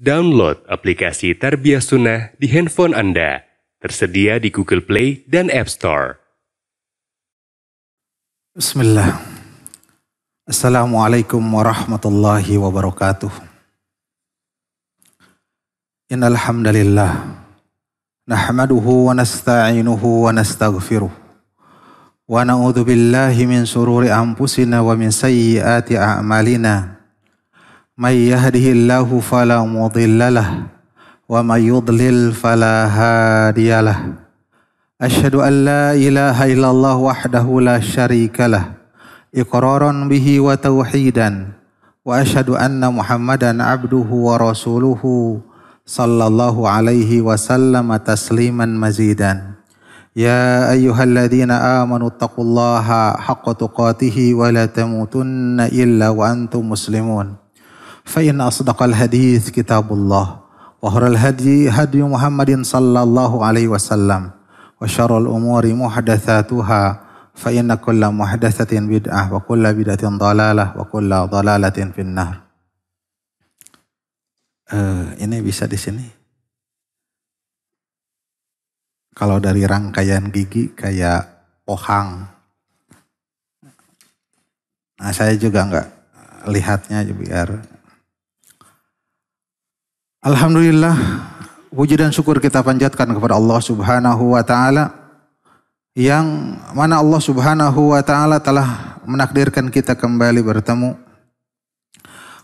Download aplikasi Tarbiyah Sunnah di handphone Anda. Tersedia di Google Play dan App Store. Bismillah. Assalamualaikum warahmatullahi wabarakatuh. Innal hamdalillah nahmaduhu wa nasta'inuhu wa nastaghfiruh. Wa na'udzu billahi min shururi anfusina wa min sayyiati a'malina. May yahdihillahu fala mudhillalah wa may yudlil fala hadiyalah. Asyhadu an la ilaha illallah wahdahu la syarikalah iqraran bihi wa tauhidan wa asyhadu anna Muhammadan abduhu wa rasuluhu sallallahu alaihi wasallam tasliman mazidan. Ya ayyuhalladzina amanu taqullaha haqqa tuqatih wa la tamutunna illa wa antum muslimun. Fa in asdaqal hadits kitabullah wa khairal hadi hadi Muhammadin sallallahu alaihi wasallam wa syarrul umuri muhdatsatuha fa inna kulla muhdatsatin bid'ah wa kulla bid'atin dhalalah wa kulla dhalalatin finnar. Ini bisa di sini. Kalau dari rangkaian gigi kayak pohang. Nah, saya juga enggak lihatnya biar. Alhamdulillah, puji dan syukur kita panjatkan kepada Allah Subhanahu wa taala yang mana Allah Subhanahu wa taala telah menakdirkan kita kembali bertemu.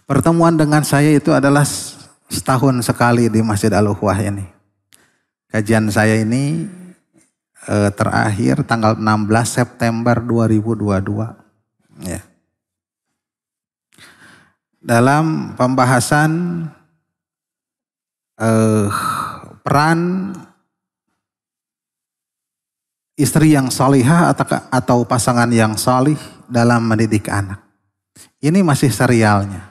Pertemuan dengan saya itu adalah setahun sekali di Masjid Al-Ukhwah ini. Kajian saya ini terakhir tanggal 16 September 2022. Ya. Dalam pembahasan peran istri yang salihah atau pasangan yang salih dalam mendidik anak. Ini masih serialnya,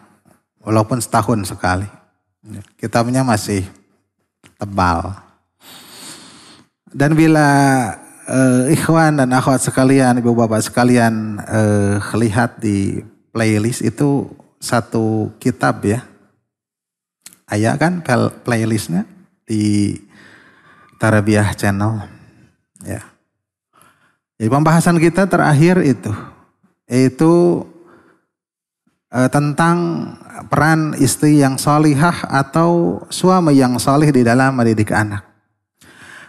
walaupun setahun sekali. Kitabnya masih tebal. Dan bila ikhwan dan akhwat sekalian, ibu bapak sekalian lihat di playlist itu satu kitab ya. Ayah kan playlistnya di Tarbiyah Channel. Ya. Jadi pembahasan kita terakhir itu yaitu tentang peran istri yang salihah atau suami yang salih di dalam mendidik anak.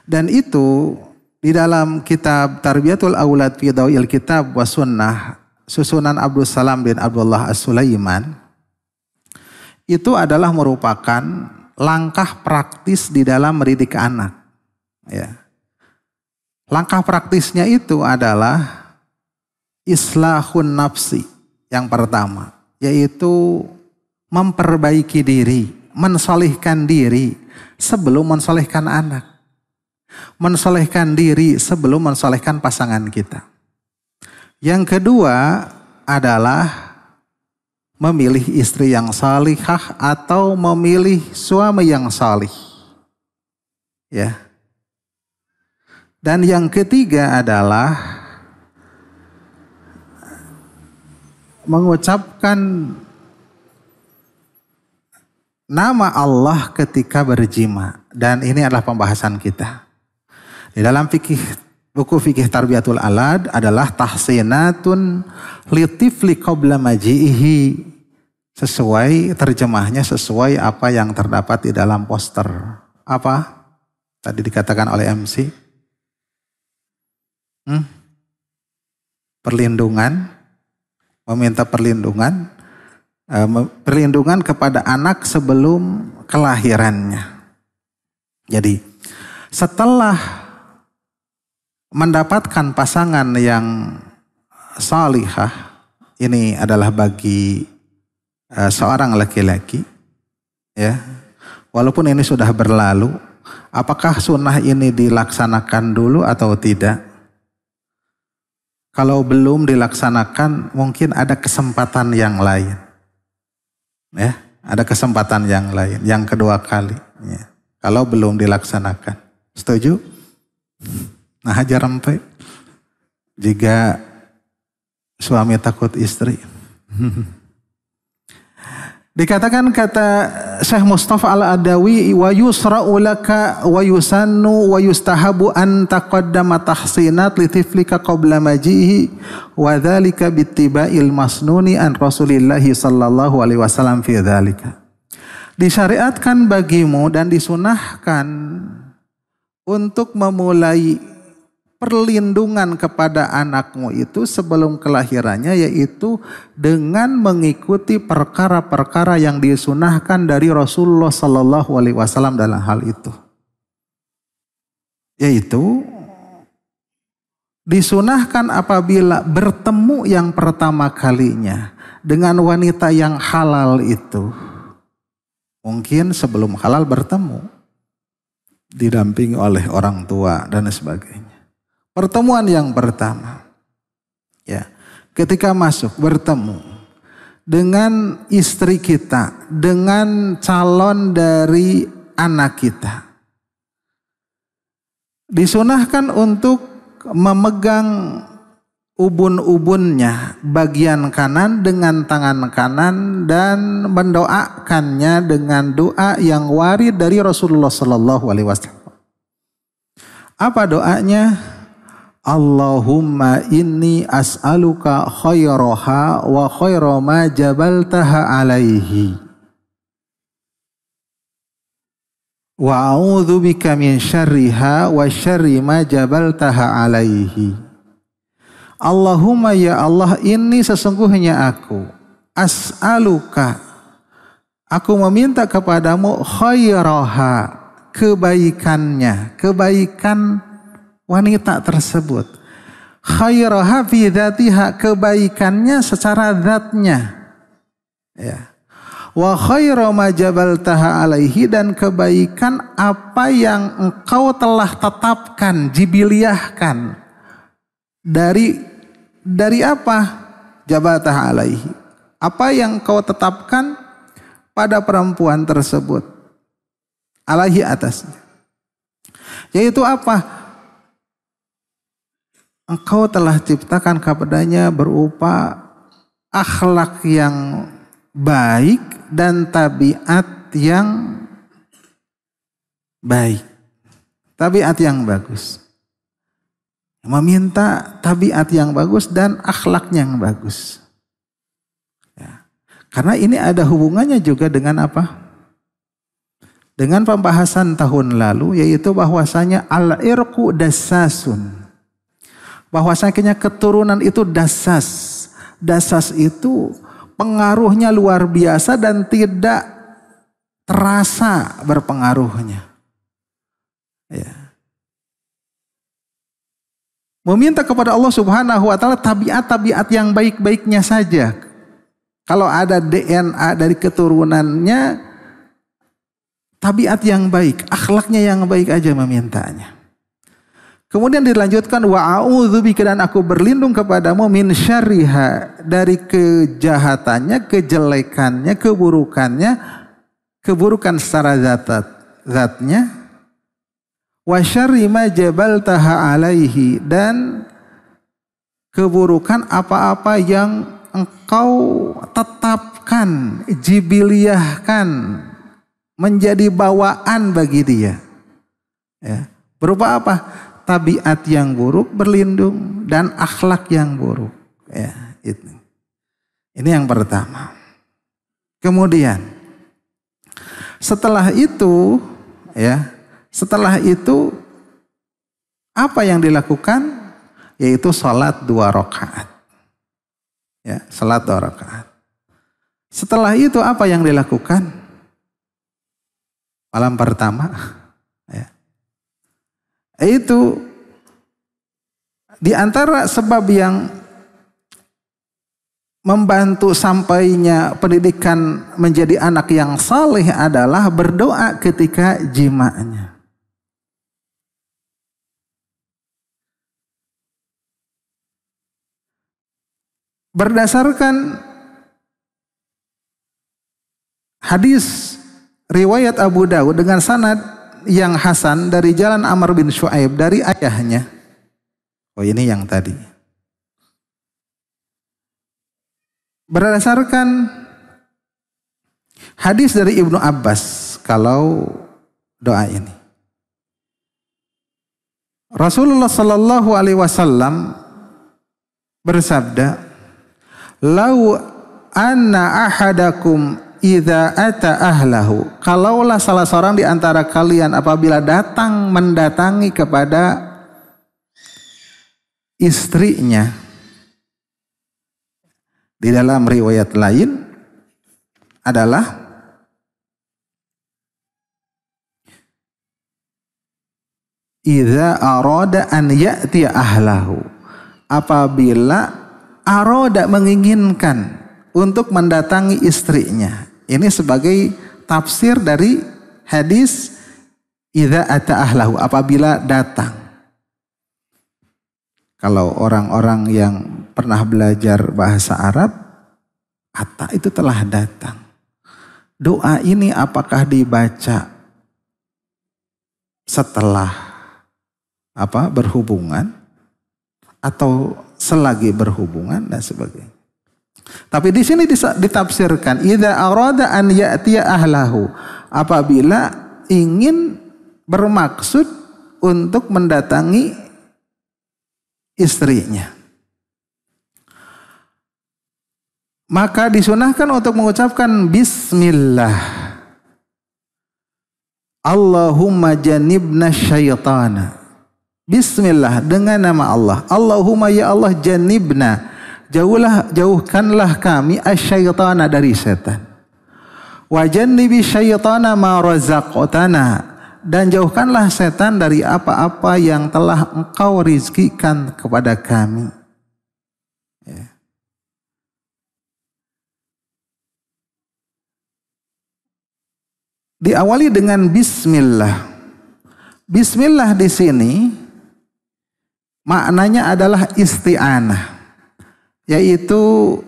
Dan itu di dalam kitab Tarbiyatul Aulad fi Dawil Kitab wa Sunnah susunan Abdul Salam bin Abdullah As-Sulaiman. Itu adalah merupakan langkah praktis di dalam mendidik anak. Ya. Langkah praktisnya itu adalah islahun nafsi yang pertama, yaitu memperbaiki diri, mensolihkan diri sebelum mensolihkan anak. Mensolihkan diri sebelum mensolihkan pasangan kita. Yang kedua adalah memilih istri yang salihah atau memilih suami yang salih. Ya. Dan yang ketiga adalah mengucapkan nama Allah ketika berjima. Dan ini adalah pembahasan kita. Di dalam buku fikih Tarbiyatul Aulad adalah tahsinatun litifli qabla maji'ihi, sesuai terjemahnya sesuai apa yang terdapat di dalam poster. Apa? Tadi dikatakan oleh MC. Perlindungan, meminta perlindungan, perlindungan kepada anak sebelum kelahirannya. Jadi setelah mendapatkan pasangan yang salihah, ini adalah bagi seorang laki-laki, ya. Walaupun ini sudah berlalu, apakah sunnah ini dilaksanakan dulu atau tidak? Kalau belum dilaksanakan, mungkin ada kesempatan yang lain, ya. Ada kesempatan yang lain, yang kedua kali, ya. Kalau belum dilaksanakan, setuju? Nah, hajar sampai jika suami takut istri. Dikatakan kata Syekh Mustafa Al-Adawi, wa yusra'u laka wa yusannu wa yustahabu an taqaddama tahsinat li tiflika qabla majihi wa dzalika bittiba'il masnuni an Rasulillah sallallahu alaihi wasallam fi dzalika. Disyariatkan bagimu dan disunahkan untuk memulai perlindungan kepada anakmu itu sebelum kelahirannya, yaitu dengan mengikuti perkara-perkara yang disunahkan dari Rasulullah Sallallahu Alaihi Wasallam dalam hal itu, yaitu disunahkan apabila bertemu yang pertama kalinya dengan wanita yang halal itu, mungkin sebelum halal bertemu didampingi oleh orang tua dan sebagainya. Pertemuan yang pertama, ya, ketika masuk bertemu dengan istri kita, dengan calon dari anak kita, disunahkan untuk memegang ubun-ubunnya bagian kanan dengan tangan kanan dan mendoakannya dengan doa yang warid dari Rasulullah Sallallahu Alaihi Wasallam. Apa doanya? Allahumma inni as'aluka khairaha wa khaira ma jabaltaha alaihi wa a'udzu bika min syarriha wa syarri ma jabaltaha alaihi. Allahumma ya Allah, ini sesungguhnya aku as'aluka, aku meminta kepadamu khairaha, kebaikannya, kebaikan wanita tersebut. Khairaha fi dzatiha, kebaikannya secara zatnya. Ya. Wa khaira ma jabaltaha alaihi, dan kebaikan apa yang engkau telah tetapkan, jibiliyahkan. Dari apa? Jabaltaha alaihi. Apa yang engkau tetapkan pada perempuan tersebut. Alaihi, atasnya. Yaitu apa? Engkau telah ciptakan kepadanya berupa akhlak yang baik dan tabiat yang baik. Tabiat yang bagus. Meminta tabiat yang bagus dan akhlak yang bagus. Ya. Karena ini ada hubungannya juga dengan apa? Dengan pembahasan tahun lalu, yaitu bahwasanya al-irqu dassasun. Bahwasanya keturunan itu dasas. Dasas itu pengaruhnya luar biasa dan tidak terasa berpengaruhnya. Ya. Meminta kepada Allah Subhanahu wa taala tabiat-tabiat yang baik-baiknya saja. Kalau ada DNA dari keturunannya, tabiat yang baik, akhlaknya yang baik aja memintanya. Kemudian dilanjutkan wa a'udzubika, dan aku berlindung kepadamu min syarriha, dari kejahatannya, kejelekannya, keburukan secara zatnya, wa syarri ma jabaltaha alaihi, dan keburukan apa-apa yang engkau tetapkan, jibiliyahkan, menjadi bawaan bagi dia. Ya. Berupa apa? Tabiat yang buruk berlindung dan akhlak yang buruk. Ya, itu. Ini yang pertama. Kemudian setelah itu, ya, setelah itu apa yang dilakukan? Yaitu salat 2 rakaat. Ya, salat 2 rakaat. Setelah itu apa yang dilakukan? Malam pertama, ya. Itu di antara sebab yang membantu sampainya pendidikan menjadi anak yang saleh adalah berdoa ketika jima'nya. Berdasarkan hadis riwayat Abu Dawud dengan sanad yang hasan dari jalan Amr bin Shu'aib dari ayahnya. Oh, ini yang tadi. Berdasarkan Hadis dari Ibnu Abbas kalau doa ini. Rasulullah Sallallahu Alaihi Wasallam bersabda, "Lau anna ahadakum idza ata ahlahu." Kalaulah salah seorang di antara kalian apabila mendatangi kepada istrinya. Di dalam riwayat lain adalah idza arada an ya'ti ahlahu, apabila arada menginginkan untuk mendatangi istrinya. Ini sebagai tafsir dari hadis idza ata ahlahu, apabila datang. Kalau orang-orang yang pernah belajar bahasa Arab, ata itu telah datang. Doa ini apakah dibaca setelah berhubungan atau selagi berhubungan dan sebagainya. Tapi di sini ditafsirkan idza arada an ya'tiya ahlahu, apabila ingin bermaksud untuk mendatangi istrinya. Maka disunahkan untuk mengucapkan bismillah. Allahumma janibna syaitana. Bismillah, dengan nama Allah. Allahumma ya Allah janibna, jauhkanlah kami asyaitana, dari setan. Wa jannibi syaitana ma razaqtana, dan jauhkanlah setan dari apa-apa yang telah Engkau rizkikan kepada kami. Ya. Diawali dengan bismillah. Bismillah di sini maknanya adalah isti'anah, yaitu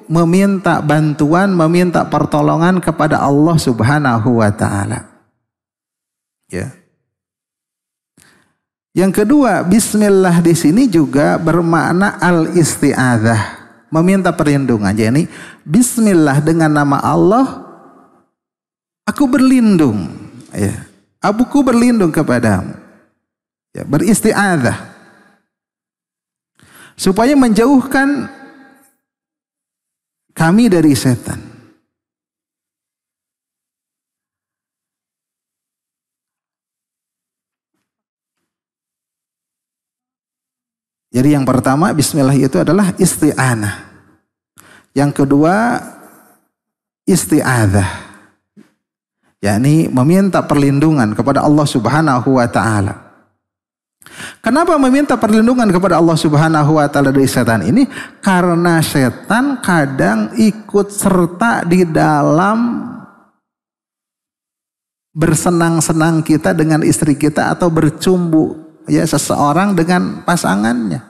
meminta bantuan, meminta pertolongan kepada Allah Subhanahu wa taala. Ya. Yang kedua, bismillah di sini juga bermakna al-isti'adzah, meminta perlindungan. Jadi bismillah, dengan nama Allah aku berlindung, ya. Aku berlindung kepadamu. Ya, beristi'adzah. Supaya menjauhkan kami dari setan. Jadi yang pertama, bismillah itu adalah isti'anah. Yang kedua, isti'adzah, yakni meminta perlindungan kepada Allah Subhanahu wa taala. Kenapa meminta perlindungan kepada Allah Subhanahu wa taala dari setan ini? Karena setan kadang ikut serta di dalam bersenang-senang kita dengan istri kita, atau bercumbu ya seseorang dengan pasangannya.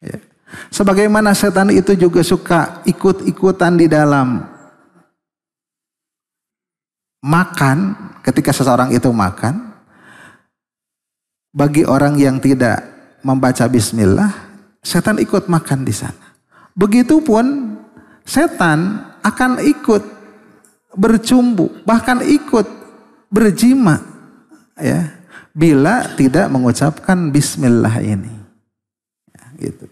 Ya. Sebagaimana setan itu juga suka ikut-ikutan di dalam makan, ketika seseorang itu makan. Bagi orang yang tidak membaca bismillah, setan ikut makan di sana. Begitupun setan akan ikut bercumbu, bahkan ikut berjima, ya, bila tidak mengucapkan bismillah ini. Ya, gitu.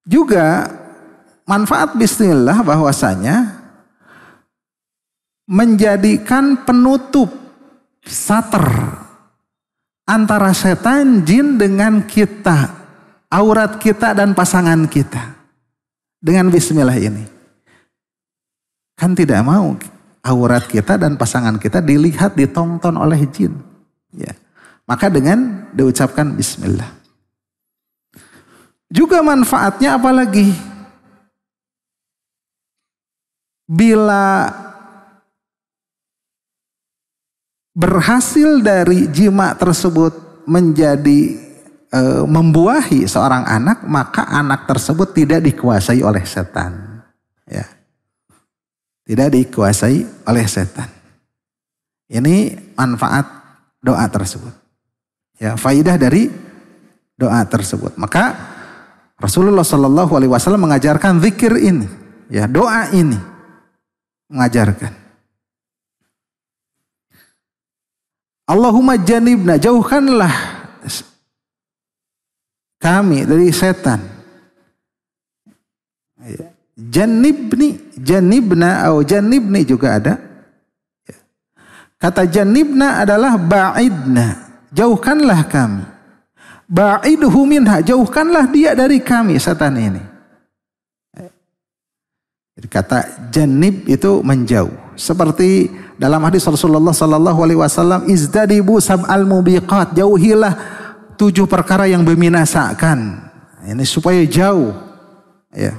Juga manfaat bismillah bahwasanya menjadikan penutup sater antara setan, jin dengan kita, aurat kita dan pasangan kita. Dengan bismillah ini. Kan tidak mau aurat kita dan pasangan kita dilihat, ditonton oleh jin. Ya. Maka dengan diucapkan bismillah. Juga manfaatnya apalagi? Bila berhasil dari jima tersebut menjadi membuahi seorang anak, maka anak tersebut tidak dikuasai oleh setan. Ya. Tidak dikuasai oleh setan. Ini manfaat doa tersebut. Ya, faidah dari doa tersebut. Maka Rasulullah Shallallahu Alaihi Wasallam mengajarkan zikir ini, ya doa ini, mengajarkan. Allahumma janibna, jauhkanlah kami dari setan. Janibna atau janibni juga ada. Kata janibna adalah ba'idna, jauhkanlah kami. Ba'idhu minha, jauhkanlah dia dari kami, setan ini. Kata janib itu menjauh. Seperti dalam hadis Rasulullah Sallallahu Alaihi Wasallam, izdadibu sab'al mubiqat, jauhilah 7 perkara yang membinasakan. Ini supaya jauh, ya.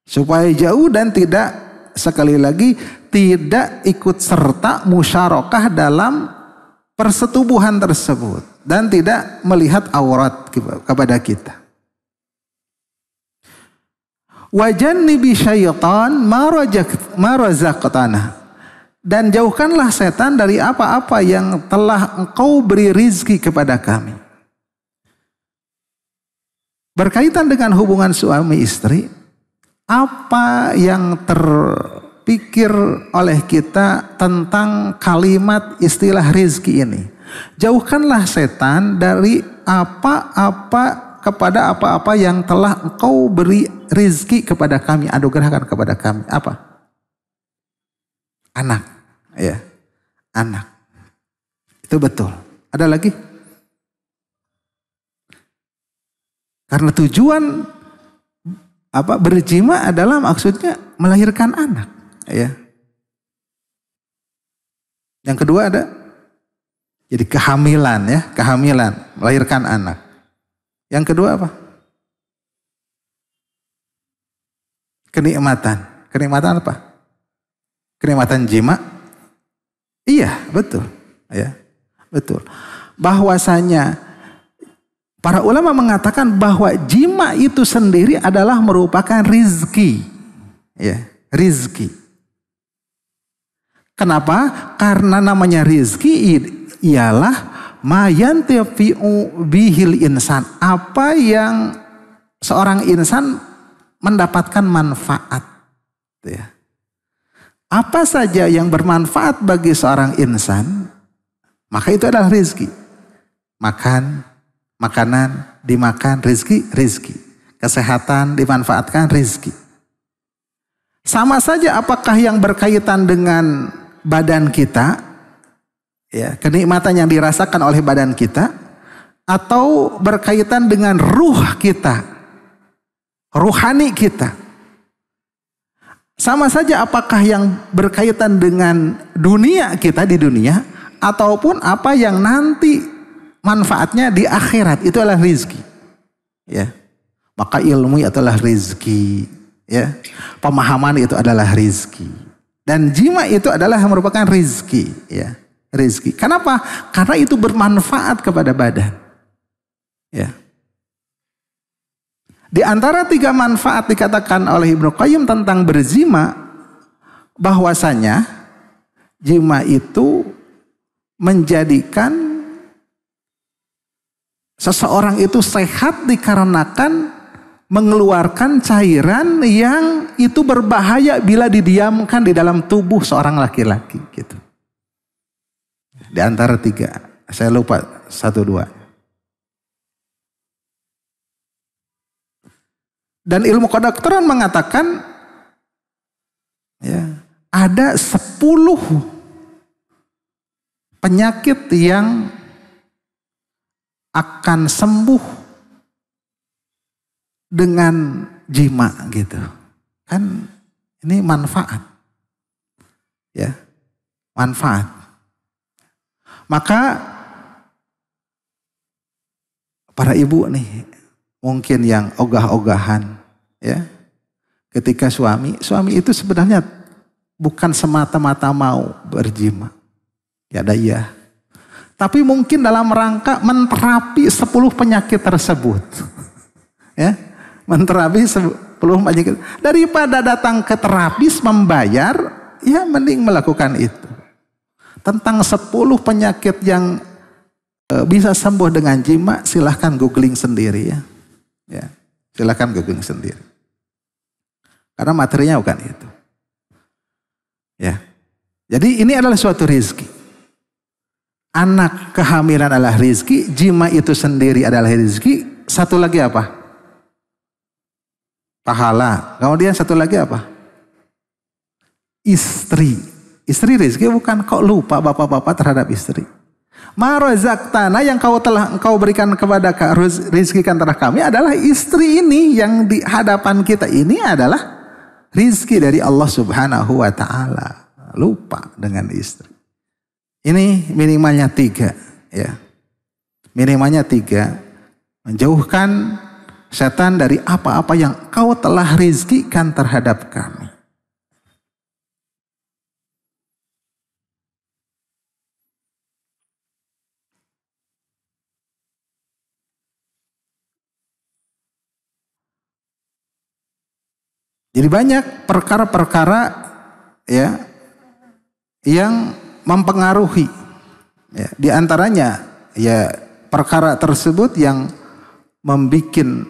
Supaya jauh dan tidak, sekali lagi, tidak ikut serta musyarakah dalam persetubuhan tersebut dan tidak melihat aurat kepada kita. Wajannibi syaitan ma razaqtana, dan jauhkanlah setan dari apa-apa yang telah engkau beri rizki kepada kami. Berkaitan dengan hubungan suami istri, apa yang terpikir oleh kita tentang kalimat istilah rizki ini? Jauhkanlah setan dari apa-apa kepada apa-apa yang telah engkau beri rizki kepada kami, anugerahkan kepada kami. Apa? Anak, ya, anak. Itu betul. Ada lagi? Karena tujuan berjima adalah maksudnya melahirkan anak, ya. Yang kedua ada, jadi kehamilan, ya, kehamilan, melahirkan anak. Yang kedua apa? Kenikmatan. Kenikmatan apa? Kenikmatan jima. Iya, betul. Ya, betul. Bahwasanya para ulama mengatakan bahwa jima itu sendiri adalah merupakan rizki. Ya, rizki. Kenapa? Karena namanya rizki ialah ma yantafi'u bihil insan, apa yang seorang insan mendapatkan manfaat, ya. Apa saja yang bermanfaat bagi seorang insan, maka itu adalah rizki. Makan, makanan dimakan, rizki, rizki. Kesehatan dimanfaatkan, rizki. Sama saja apakah yang berkaitan dengan badan kita, ya, kenikmatan yang dirasakan oleh badan kita, atau berkaitan dengan ruh kita, ruhani kita. Sama saja apakah yang berkaitan dengan dunia kita di dunia, ataupun apa yang nanti manfaatnya di akhirat, itu adalah rizki, ya. Maka ilmu itu adalah rizki, ya. Pemahaman itu adalah rizki, dan jima itu adalah merupakan rizki, ya. Rizki. Kenapa? Karena itu bermanfaat kepada badan. Ya. Di antara 3 manfaat dikatakan oleh Ibnu Qayyim tentang berzima, bahwasanya jima itu menjadikan seseorang itu sehat dikarenakan mengeluarkan cairan yang itu berbahaya bila didiamkan di dalam tubuh seorang laki-laki, gitu. Di antara 3, saya lupa 1, 2. Dan ilmu kedokteran mengatakan, ya, ada 10 penyakit yang akan sembuh dengan jima, gitu. Kan ini manfaat, ya, manfaat. Maka para ibu nih, mungkin yang ogah-ogahan, ya, ketika suami itu sebenarnya bukan semata-mata mau berjima, ya ada iya, tapi mungkin dalam rangka menterapi 10 penyakit tersebut, ya, menterapi 10 penyakit. Daripada datang ke terapis membayar, ya mending melakukan itu. Tentang 10 penyakit yang bisa sembuh dengan jima, silahkan googling sendiri ya. Ya, silahkan googling sendiri. Karena materinya bukan itu. Ya. Jadi ini adalah suatu rizki. Anak kehamilan adalah rizki, jima itu sendiri adalah rizki. Satu lagi apa? Pahala. Kemudian satu lagi apa? Istri. Istri rizki bukan? Kok lupa bapak-bapak terhadap istri? Ma razaqtana yang engkau berikan kepada rizkikan terhadap kami adalah istri ini yang di hadapan kita ini adalah rizki dari Allah Subhanahu wa ta'ala. Lupa dengan istri. Ini minimalnya 3 ya. Minimalnya 3. Menjauhkan setan dari apa-apa yang kau telah rizkikan terhadap kami. Jadi banyak perkara-perkara ya yang mempengaruhi ya, di antaranya ya perkara tersebut yang membuat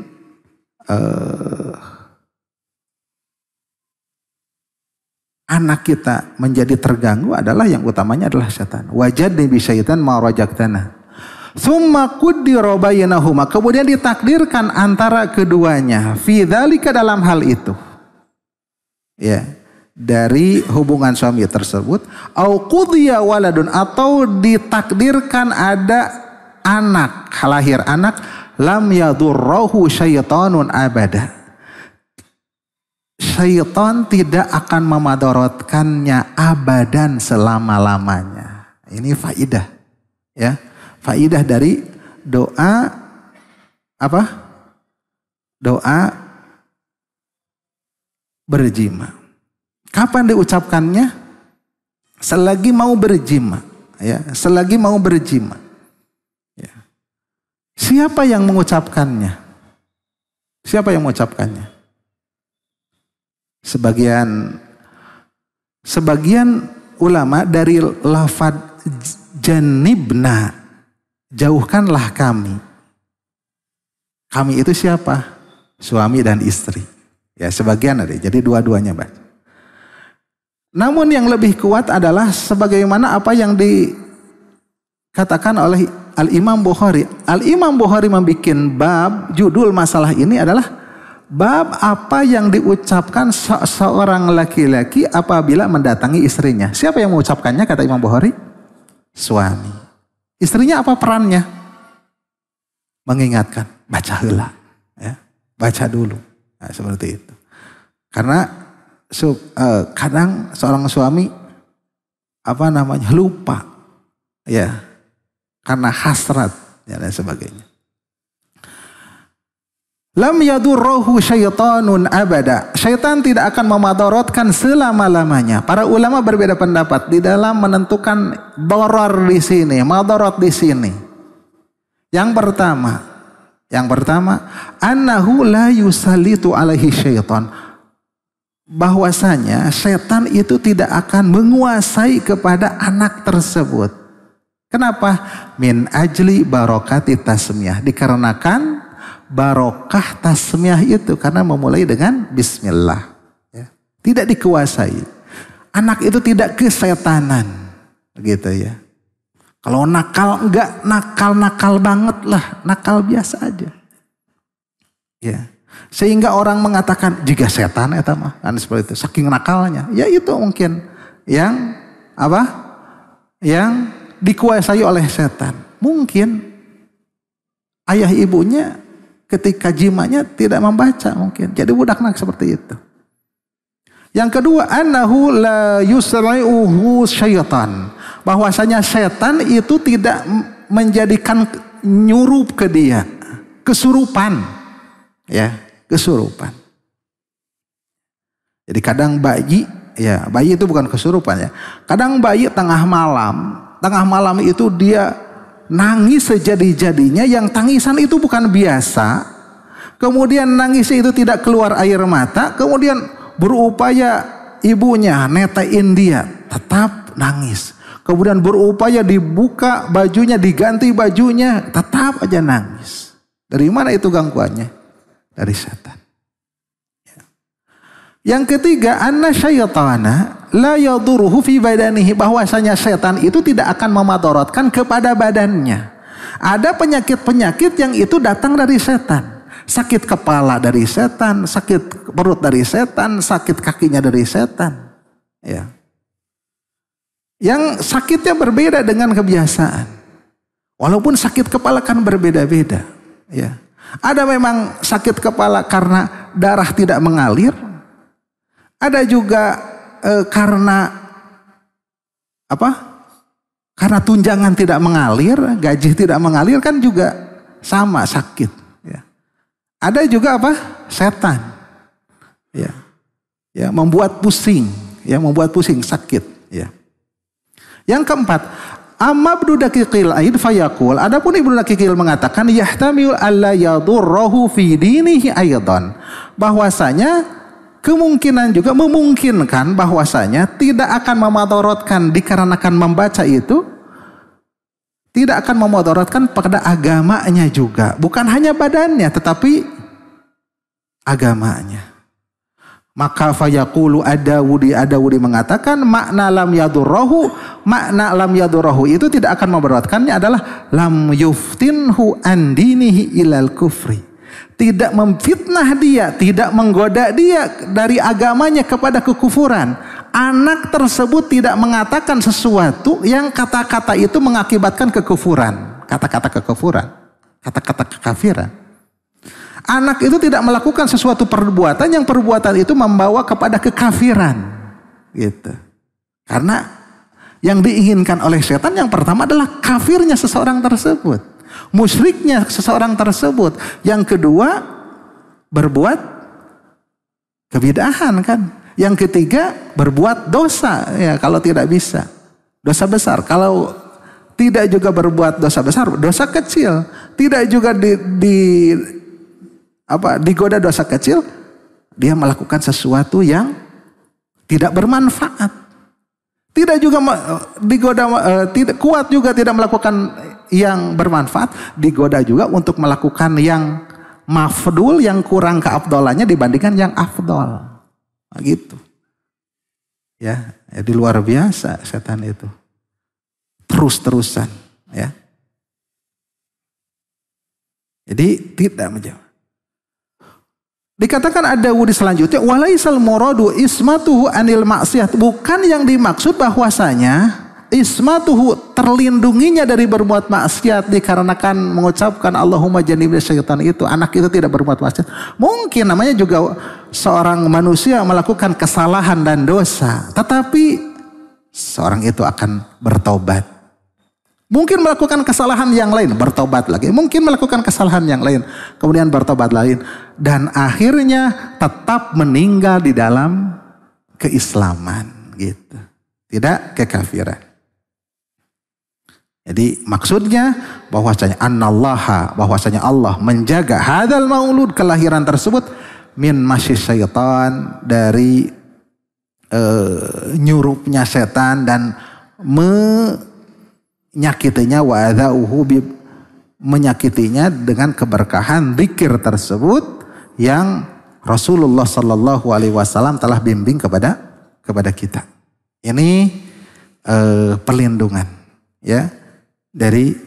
anak kita menjadi terganggu adalah yang utamanya adalah setan. Wajadni bi syaitan ma rajaktana. Summa qaddara bainahuma, kemudian ditakdirkan antara keduanya fi dzalika, dalam hal itu. Ya, dari hubungan suami tersebut, au qudiya waladun, atau ditakdirkan ada anak, lahir anak, lam yadurruhu syaitanun abada. Syaitan tidak akan memadaratkannya abadan, selama-lamanya. Ini faidah ya. Faidah dari doa apa? Doa berjima. Kapan diucapkannya? Selagi mau berjima, ya, selagi mau berjima. Ya. Siapa yang mengucapkannya? Siapa yang mengucapkannya? Sebagian ulama dari lafaz janibna, jauhkanlah kami. Kami itu siapa? Suami dan istri. Ya, sebagian ada. Jadi dua-duanya baca. Namun yang lebih kuat adalah sebagaimana apa yang dikatakan oleh Al-Imam Bukhari. Al-Imam Bukhari membuat bab, judul masalah ini adalah bab apa yang diucapkan seorang laki-laki apabila mendatangi istrinya. Siapa yang mengucapkannya kata Imam Bukhari? Suami. Istrinya apa perannya? Mengingatkan, baca heula, ya, baca dulu. Nah, seperti itu. Karena kadang seorang suami lupa, ya, karena hasrat ya, dan sebagainya. Lam yadurruhu syaitanun abada. Syaitan tidak akan memadaratkan selama-lamanya. Para ulama berbeda pendapat di dalam menentukan darar di sini, madarat di sini. Yang pertama, annahu la yusallitu alaihi syaitan. Bahwasanya setan itu tidak akan menguasai kepada anak tersebut. Kenapa? Min ajli barokati tasmiyah. Dikarenakan barokah tasmiyah itu karena memulai dengan bismillah. Ya. Tidak dikuasai. Anak itu tidak kesetanan. Gitu ya. Kalau nakal enggak nakal-nakal banget lah. Nakal biasa aja. Ya. Sehingga orang mengatakan jika setan eta mah kan seperti itu. Saking nakalnya. Ya itu mungkin yang apa? Yang dikuasai oleh setan. Mungkin ayah ibunya ketika jimanya tidak membaca mungkin. Jadi budak nak seperti itu. Yang kedua, annahu la yusri'uhu syaitan. Bahwasanya setan itu tidak menjadikan nyurup ke dia. Kesurupan. Ya, kesurupan. Jadi kadang bayi, ya bayi itu bukan kesurupan ya. Kadang bayi tengah malam itu dia nangis sejadi-jadinya, yang tangisan itu bukan biasa. Kemudian nangisnya itu tidak keluar air mata, kemudian berupaya ibunya netain dia, tetap nangis. kemudian berupaya dibuka bajunya, diganti bajunya, tetap aja nangis. Dari mana itu gangguannya? Dari setan. Yang ketiga, anna syaitana la yaduruhu fi badanihi, bahwasanya setan itu tidak akan memadaratkan kepada badannya. Ada penyakit-penyakit yang itu datang dari setan. Sakit kepala dari setan, sakit perut dari setan, sakit kakinya dari setan. Ya. Yang sakitnya berbeda dengan kebiasaan. Walaupun sakit kepala kan berbeda-beda. Ya. Ada memang sakit kepala karena darah tidak mengalir. Ada juga karena apa? Karena tunjangan tidak mengalir, gaji tidak mengalir, kan juga sama sakit. Ada juga apa? Setan. Ya. Ya, membuat pusing, ya, membuat pusing, sakit, ya. Yang keempat, amma ibnu daqiqil aid fayaqul, adapun ibnu daqiqil mengatakan yahtamil alla yadurruhu fi dinihi aidan, bahwasanya kemungkinan juga memungkinkan bahwasanya tidak akan memadaratkan dikarenakan membaca itu, tidak akan memadaratkan pada agamanya juga. Bukan hanya badannya, tetapi agamanya. Maka fayaqulu Ad-Dawudi mengatakan makna lam yadurruhu itu tidak akan memadaratkannya adalah lam yuftinhu an dinihi ilal kufri. Tidak memfitnah dia, tidak menggoda dia dari agamanya kepada kekufuran. Anak tersebut tidak mengatakan sesuatu yang kata-kata itu mengakibatkan kekufuran. Kata-kata kekufuran. Kata-kata kekafiran. Anak itu tidak melakukan sesuatu perbuatan yang perbuatan itu membawa kepada kekafiran. Gitu. Karena yang diinginkan oleh setan yang pertama adalah kafirnya seseorang tersebut. Musyriknya seseorang tersebut. Yang kedua, berbuat kebidahan kan. Yang ketiga, berbuat dosa, ya, kalau tidak bisa. Dosa besar. Kalau tidak juga berbuat dosa besar, dosa kecil. Tidak juga digoda dosa kecil, dia melakukan sesuatu yang tidak bermanfaat. Tidak juga digoda, tidak kuat juga tidak melakukan yang bermanfaat, digoda juga untuk melakukan yang mafdul, yang kurang keafdolannya dibandingkan yang afdol. Nah, gitu. Ya, jadi luar biasa setan itu. Terus-terusan, ya. Jadi tidak menjawab. Dikatakan Ad-Dawudi selanjutnya, walaisal muradu ismatuhu anil maksiyat, bukan yang dimaksud bahwasanya ismatuhu terlindunginya dari berbuat maksiat dikarenakan mengucapkan Allahumma jannibna syaitan itu. Anak itu tidak berbuat maksiat. Mungkin namanya juga seorang manusia melakukan kesalahan dan dosa, tetapi seorang itu akan bertobat. Mungkin melakukan kesalahan yang lain, bertobat lagi. Mungkin melakukan kesalahan yang lain, kemudian bertobat lain. Dan akhirnya tetap meninggal di dalam keislaman. Gitu. Tidak kekafiran. Jadi maksudnya bahwasanya bahwasanya Allah menjaga hadzal maulud, kelahiran tersebut, min masyis syaitan, dari nyurupnya setan dan menyakitinya, wa adzauhu, menyakitinya dengan keberkahan zikir tersebut yang Rasulullah sallallahu alaihi wasallam telah bimbing kepada kita. Ini perlindungan, ya, dari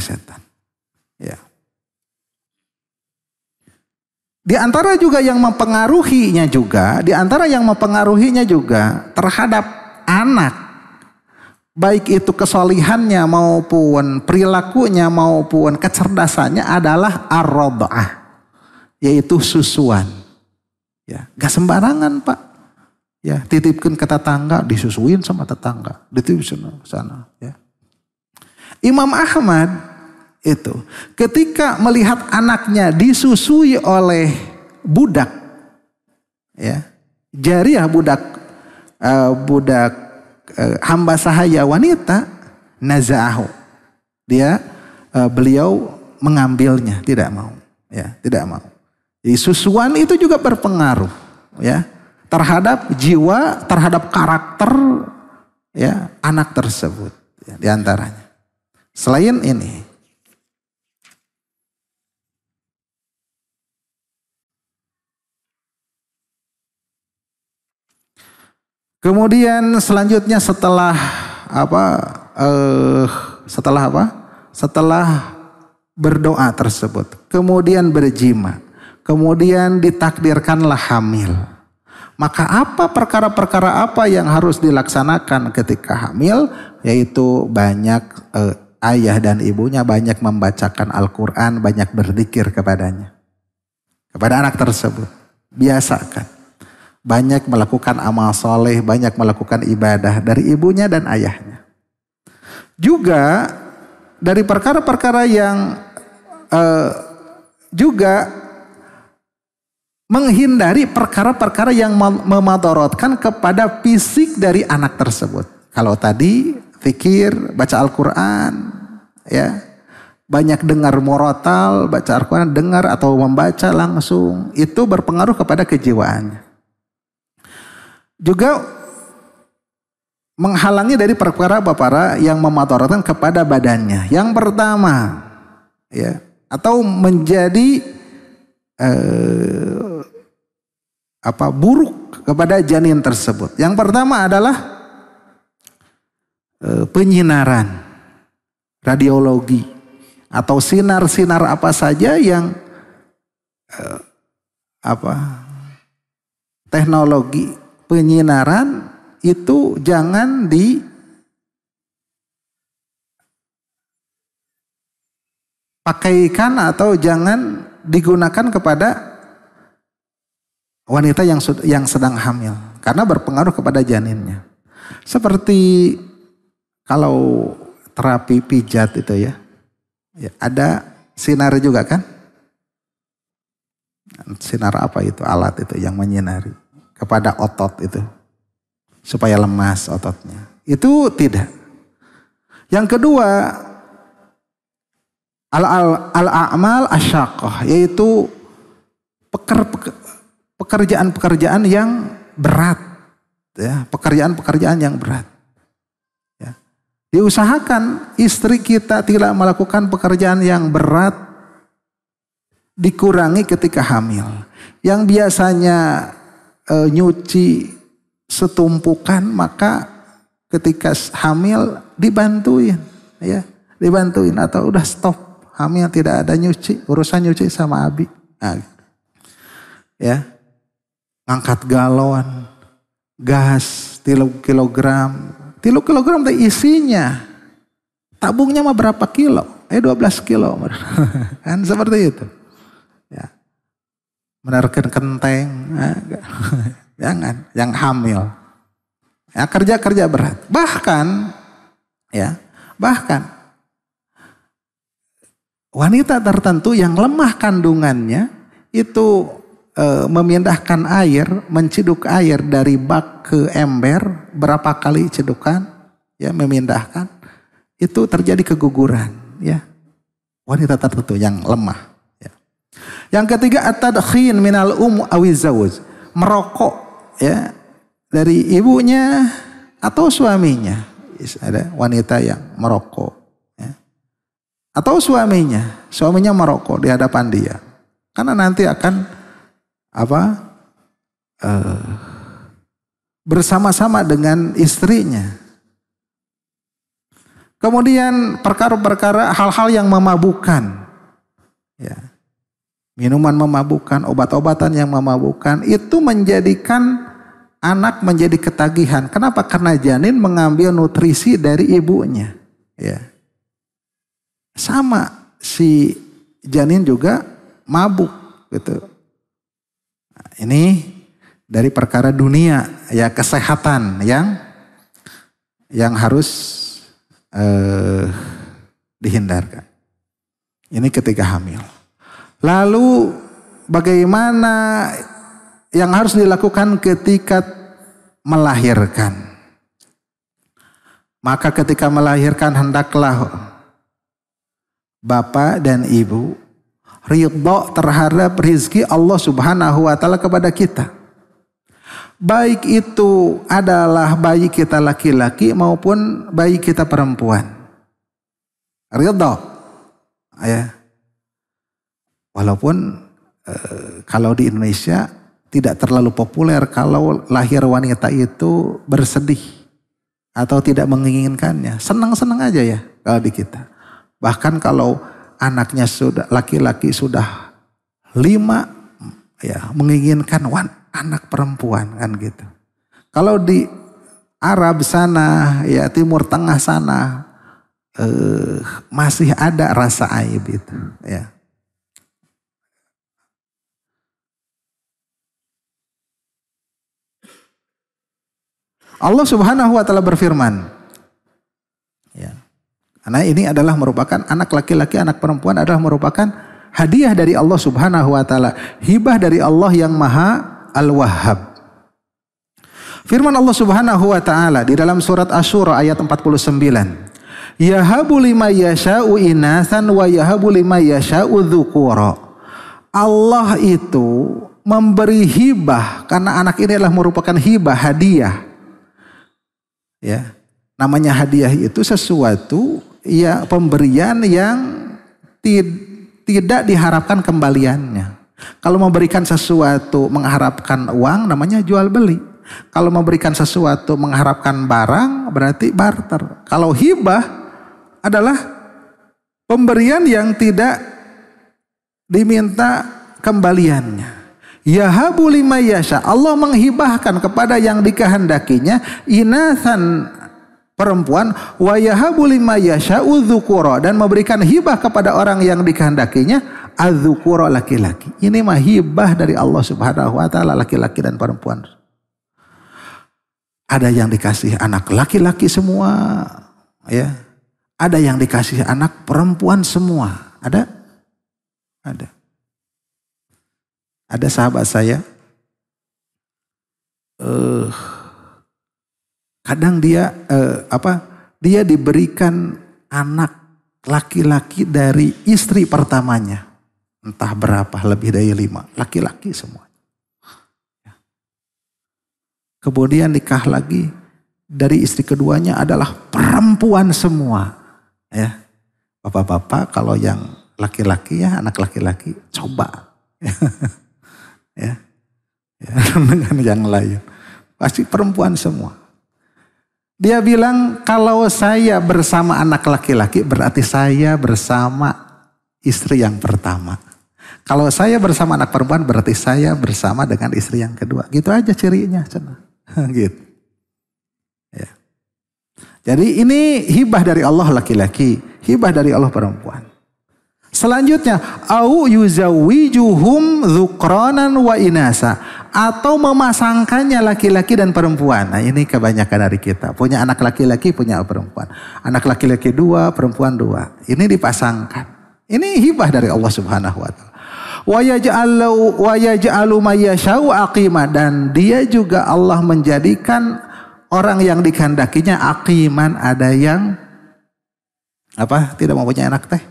setan. Ya. Di antara juga yang mempengaruhinya juga terhadap anak, baik itu kesolihannya maupun perilakunya maupun kecerdasannya adalah ar-radha'ah, yaitu susuan. Ya, gak sembarangan, Pak. Ya, titipkan ke tetangga, disusuin sama tetangga, dititipin sana, ya. Imam Ahmad itu ketika melihat anaknya disusui oleh budak, ya, jariyah, budak hamba sahaya wanita, naza'ahu, beliau mengambilnya, tidak mau, ya, tidak mau. Jadi susuan itu juga berpengaruh, ya, terhadap jiwa, terhadap karakter ya anak tersebut ya, di antaranya. Selain ini, kemudian selanjutnya setelah apa? Setelah berdoa tersebut, kemudian berjima, kemudian ditakdirkanlah hamil. Maka apa perkara-perkara apa yang harus dilaksanakan ketika hamil? Yaitu banyak ayah dan ibunya banyak membacakan Al-Quran, banyak berzikir kepadanya, kepada anak tersebut. Biasakan. Banyak melakukan amal soleh, banyak melakukan ibadah dari ibunya dan ayahnya. Juga dari perkara-perkara yang juga menghindari perkara-perkara yang memadorotkan kepada fisik dari anak tersebut. Kalau tadi fikir, baca Al-Quran, ya, banyak dengar murotal, baca Al-Quran, dengar atau membaca langsung, itu berpengaruh kepada kejiwaannya. Juga menghalangi dari perkara-perkara yang memadorotkan kepada badannya. Yang pertama, ya, atau menjadi buruk kepada janin tersebut. Yang pertama adalah penyinaran, radiologi, atau sinar-sinar apa saja yang teknologi penyinaran itu jangan dipakaikan atau jangan digunakan kepada wanita yang sedang hamil, karena berpengaruh kepada janinnya. Seperti kalau terapi pijat itu ya, ada sinar juga kan? Sinar apa itu? Alat itu yang menyinari kepada otot itu supaya lemas ototnya. Itu tidak. Yang kedua, al-a'mal asyaqah, yaitu pekerjaan-pekerjaan yang berat, ya, pekerjaan-pekerjaan yang berat. Ya. Diusahakan istri kita tidak melakukan pekerjaan yang berat, dikurangi ketika hamil. Yang biasanya nyuci setumpukan, maka ketika hamil dibantuin, ya, dibantuin atau udah stop hamil, tidak ada nyuci, urusan nyuci sama abi, nah, ya. Ngangkat galon gas 3 kilogram isinya tabungnya mah berapa kilo? 12 kilo kan, seperti itu ya. Menaruhkan kenteng, jangan, yang hamil ya, kerja berat, bahkan wanita tertentu yang lemah kandungannya itu memindahkan air, menciduk air dari bak ke ember, berapa kali cedukan, ya, memindahkan, itu terjadi keguguran, ya, wanita tertentu yang lemah. Ya. Yang ketiga, at-tadkhin minal awiz zawj, merokok, ya, dari ibunya atau suaminya. Ada wanita yang merokok, ya, atau suaminya merokok di hadapan dia, karena nanti akan bersama-sama dengan istrinya. Kemudian perkara-perkara hal-hal yang memabukkan, ya, minuman memabukkan, obat-obatan yang memabukkan, itu menjadikan anak menjadi ketagihan. Kenapa? Karena janin mengambil nutrisi dari ibunya, ya. Sama si janin juga mabuk gitu. Ini dari perkara dunia, ya, kesehatan yang harus dihindarkan. Ini ketika hamil. Lalu bagaimana yang harus dilakukan ketika melahirkan? Maka ketika melahirkan hendaklah bapak dan ibu ridho terhadap rizki Allah Subhanahu wa ta'ala kepada kita. baik itu adalah bayi kita laki-laki maupun bayi kita perempuan. Ridho, ya. Walaupun kalau di Indonesia tidak terlalu populer kalau lahir wanita itu bersedih atau tidak menginginkannya. Senang-senang aja ya kalau di kita. Bahkan kalau anaknya sudah laki-laki sudah 5, ya menginginkan anak perempuan kan gitu. Kalau di Arab sana, ya Timur Tengah sana masih ada rasa aib itu, ya. Allah Subhanahu wa taala berfirman, ya. Karena ini adalah merupakan anak laki-laki, anak perempuan adalah merupakan hadiah dari Allah Subhanahu wa taala, hibah dari Allah yang Maha Al-Wahhab. Firman Allah Subhanahu wa taala di dalam surat Asy-Syura ayat 49. Yahabu liman yasha'u inasan wa yahabu liman yasha'u dzukura. Allah itu memberi hibah karena anak ini adalah merupakan hibah, hadiah. Ya, namanya hadiah itu sesuatu ya pemberian yang tidak diharapkan kembaliannya. Kalau memberikan sesuatu mengharapkan uang namanya jual beli. Kalau memberikan sesuatu mengharapkan barang berarti barter. Kalau hibah adalah pemberian yang tidak diminta kembaliannya. Yahabu liman yasha. Allah menghibahkan kepada yang dikehendakinya inasan perempuan, wa yahabu liman yasha'u dzukura, dan memberikan hibah kepada orang yang dikehendakinya adzukura, laki-laki. Ini mah hibah dari Allah Subhanahu wa taala, laki-laki dan perempuan. Ada yang dikasih anak laki-laki semua, ya. Ada yang dikasih anak perempuan semua. Ada? Ada. Ada sahabat saya, kadang dia dia diberikan anak laki-laki dari istri pertamanya, entah berapa, lebih dari 5, laki-laki semua. Kemudian nikah lagi, dari istri keduanya adalah perempuan semua. Ya, bapak-bapak kalau yang laki-laki ya anak laki-laki coba. Ya, dengan yang lain pasti perempuan semua. Dia bilang kalau saya bersama anak laki-laki berarti saya bersama istri yang pertama. Kalau saya bersama anak perempuan berarti saya bersama dengan istri yang kedua. Gitu aja cirinya, gitu. Ya. Jadi ini hibah dari Allah laki-laki, hibah dari Allah perempuan. Selanjutnya, au yuzawijuhum dzukranan wa inasa, atau memasangkannya laki-laki dan perempuan. Nah, ini kebanyakan dari kita. Punya anak laki-laki, punya perempuan. Anak laki-laki 2, perempuan 2. Ini dipasangkan. Ini hibah dari Allah Subhanahu wa taala. Wa yaj'alu may yasha'u aqima, dan dia juga Allah menjadikan orang yang dikehendakinya aqiman, ada yang tidak mempunyai anak teh.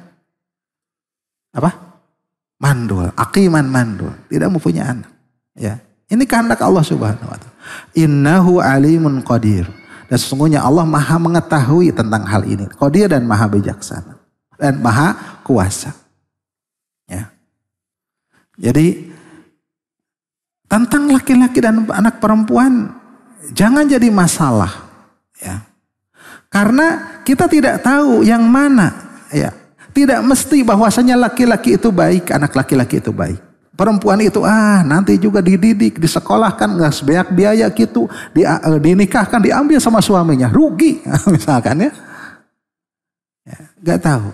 Mandul, aqiman mandul, tidak mempunyai anak. Ya, ini kehendak Allah Subhanahu wa taala. Innahu alimun qadir. Dan sesungguhnya Allah Maha mengetahui tentang hal ini. Qadir dan Maha bijaksana dan Maha kuasa. Ya. Jadi tentang laki-laki dan anak perempuan jangan jadi masalah, ya. Karena kita tidak tahu yang mana, ya. Tidak mesti bahwasanya laki-laki itu baik, anak laki-laki itu baik. Perempuan itu nanti juga dididik, disekolahkan, nggak sebanyak biaya gitu, dinikahkan, diambil sama suaminya, rugi misalkan ya. Nggak tahu.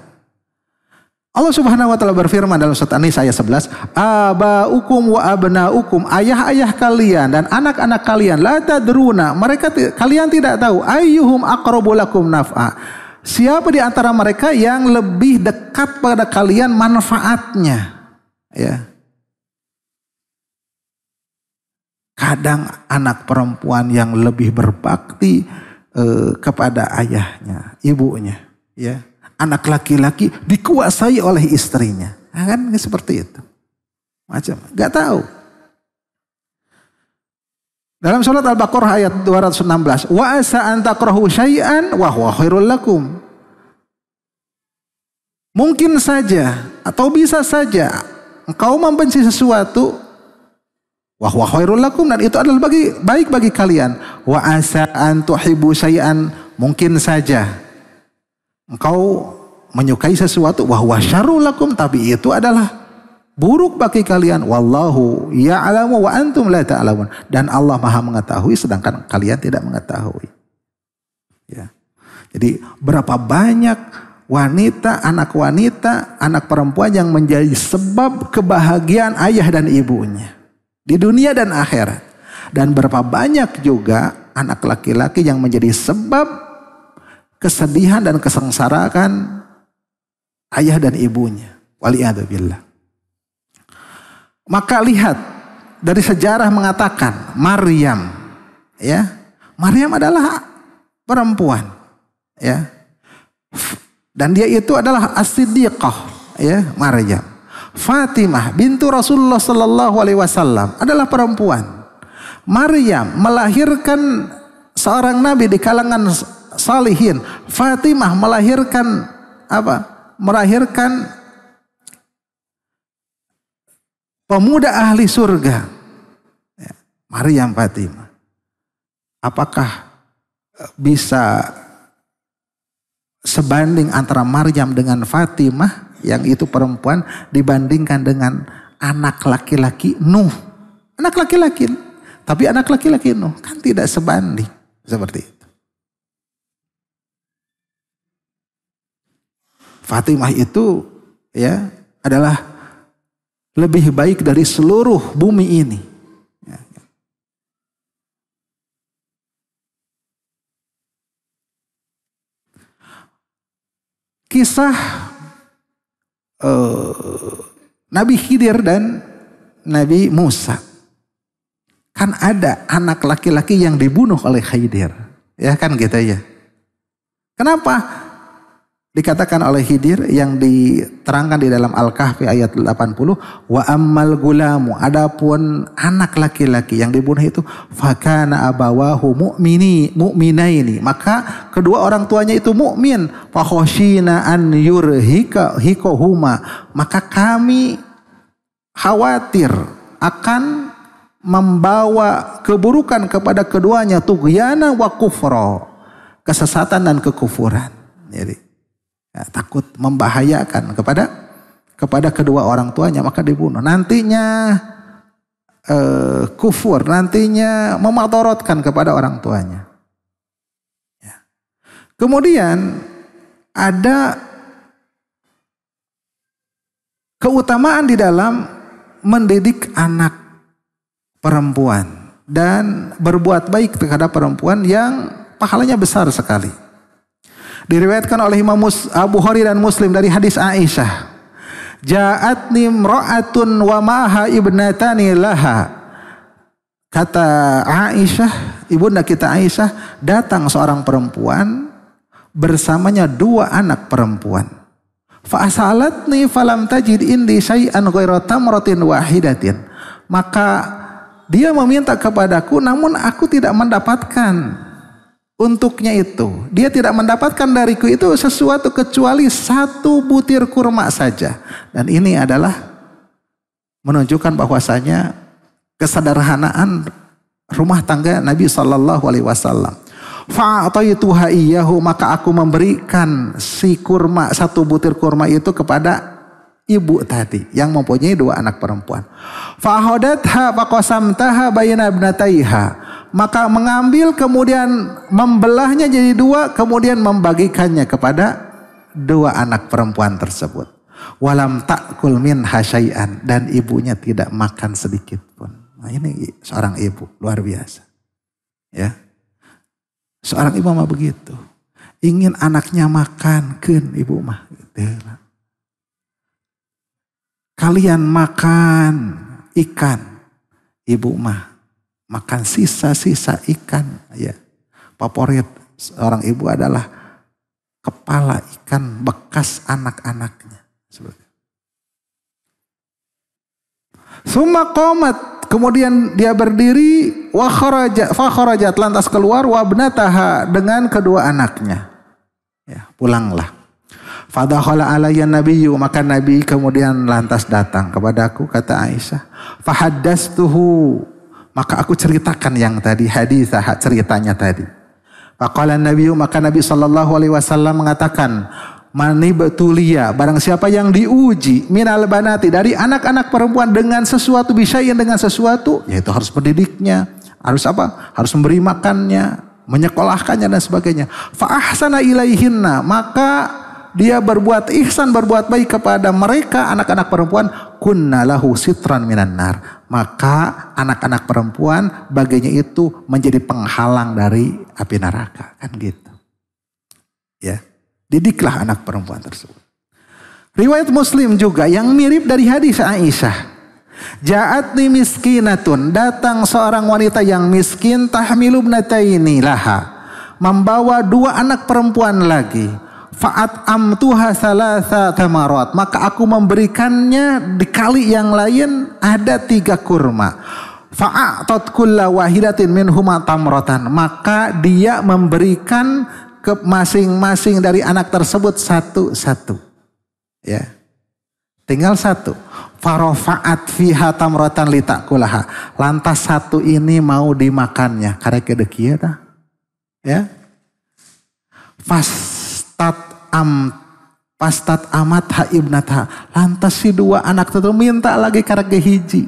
Allah Subhanahu wa taala berfirman dalam surat An-Nisa ayat 11, abaukum wa abnaukum, ayah-ayah kalian dan anak-anak kalian, la tadruna, kalian tidak tahu, ayyuhum aqrabu lakum naf'a. Siapa di antara mereka yang lebih dekat pada kalian manfaatnya? Ya. Kadang anak perempuan yang lebih berbakti kepada ayahnya, ibunya, ya. Anak laki-laki dikuasai oleh istrinya, kan seperti itu. Macam nggak tahu. Dalam surat Al-Baqarah ayat 216, wa asa an takrahu syai'an wa huwa khairul lakum. Mungkin saja atau bisa saja engkau membenci sesuatu wa huwa khairul lakum, dan itu adalah baik bagi kalian. Wa asa an tuhibbu syai'an, mungkin saja engkau menyukai sesuatu wa huwa syarrul lakum, tapi itu adalah buruk bagi kalian. Wallahu ya'lamu wa antum la ta'lamun, dan Allah Maha mengetahui sedangkan kalian tidak mengetahui. Ya. Jadi berapa banyak wanita, anak perempuan yang menjadi sebab kebahagiaan ayah dan ibunya di dunia dan akhirat, dan berapa banyak juga anak laki-laki yang menjadi sebab kesedihan dan kesengsaraan ayah dan ibunya. Waliyadzubillah. Maka lihat, dari sejarah mengatakan Maryam, ya, Maryam adalah perempuan, ya, dan dia itu adalah as-siddiqah, ya, Maryam. Fatimah bintu Rasulullah sallallahu alaihi wasallam adalah perempuan. Maryam melahirkan seorang nabi di kalangan salihin. Fatimah melahirkan apa? Melahirkan pemuda ahli surga. Maryam Fatimah. Apakah bisa sebanding antara Maryam dengan Fatimah yang itu perempuan dibandingkan dengan anak laki-laki Nuh? Anak laki-laki, tapi anak laki-laki Nuh kan tidak sebanding seperti itu. Fatimah itu ya adalah lebih baik dari seluruh bumi ini. Kisah Nabi Khidir dan Nabi Musa. Kan ada anak laki-laki yang dibunuh oleh Khidir. Ya kan gitu ya. Kenapa? Dikatakan oleh Khidir yang diterangkan di dalam Al-Kahfi ayat 80, wa ammal gulamu, adapun anak laki-laki yang dibunuh itu fakana abawahu mu'minaini, maka kedua orang tuanya itu mukmin, fa khoshina an yurhikahuma, maka kami khawatir akan membawa keburukan kepada keduanya, tughyana wa kufra, kesesatan dan kekufuran. Jadi ya, takut membahayakan kepada kedua orang tuanya, maka dibunuh. Nantinya kufur, nantinya memadorotkan kepada orang tuanya. Ya. Kemudian ada keutamaan di dalam mendidik anak perempuan dan berbuat baik terhadap perempuan yang pahalanya besar sekali. Diriwayatkan oleh Imam Abu Hurairah dan Muslim dari hadis Aisyah. Ja'atni imra'atun wa ma'aha ibnatani laha. Kata Aisyah, ibunda kita Aisyah, datang seorang perempuan bersamanya dua anak perempuan. Fa'asalatni falam tajid indi syai'an ghaira tamratin wahidatin. Maka dia meminta kepadaku, namun aku tidak mendapatkan untuknya itu. Dia tidak mendapatkan dariku itu sesuatu kecuali satu butir kurma saja. Dan ini adalah menunjukkan bahwasanya kesederhanaan rumah tangga Nabi Sallallahu Alaihi Wasallam. Fa'ataituha iyyahu, maka aku memberikan si kurma, satu butir kurma itu kepada ibu tadi yang mempunyai dua anak perempuan. Fa'ahadatha faqasamtaha baina ibnataiha, maka mengambil kemudian membelahnya jadi dua, kemudian membagikannya kepada dua anak perempuan tersebut. Walam ta'kul minha syai'an, dan ibunya tidak makan sedikit pun. Nah, ini seorang ibu luar biasa. Ya. Seorang ibu mah begitu. Ingin anaknya makan, keun ibu mah gitu. Kalian makan ikan, ibu mah makan sisa-sisa ikan. Ya. Favorit seorang ibu adalah kepala ikan bekas anak-anaknya. Summa qomat, kemudian dia berdiri, wa kharajat lantas keluar, wa ibnataha dengan kedua anaknya. Ya, pulanglah. Fadakhala alayya nabiyyu, maka Nabi kemudian lantas datang kepadaku, kata Aisyah. Fahaddastuhu, maka aku ceritakan yang tadi, hadisah, ceritanya tadi. Faqala nabiyyu, maka Nabi sallallahu alaihi wasallam mengatakan, mani betulia, barang siapa yang diuji minal banati, dari anak-anak perempuan dengan sesuatu, bisain dengan sesuatu, yaitu harus mendidiknya, harus apa? Harus memberi makannya, menyekolahkannya dan sebagainya. Fa ahsana ilaihinna, maka dia berbuat ihsan, berbuat baik kepada mereka anak-anak perempuan, kunna lahu sitran minan nar, maka anak-anak perempuan baginya itu menjadi penghalang dari api neraka, kan gitu. Ya, didiklah anak perempuan tersebut. Riwayat Muslim juga yang mirip dari hadis Aisyah. Ja'atni miskinatun, datang seorang wanita yang miskin, tahmilu ibnataini laha, membawa dua anak perempuan lagi. Fa'at amtuha salasa tamarat, maka aku memberikannya dikali yang lain ada 3 kurma. Fa'atat kulla wahidatin minhuma tamratan, maka dia memberikan ke masing-masing dari anak tersebut satu-satu. Ya, tinggal satu. Farofa'at fiha tamratan litakulaha, lantas satu ini mau dimakannya karena kedekia dah. Ya, Pastat amat ha ibnatha, lantas si dua anak itu minta lagi karena hiji,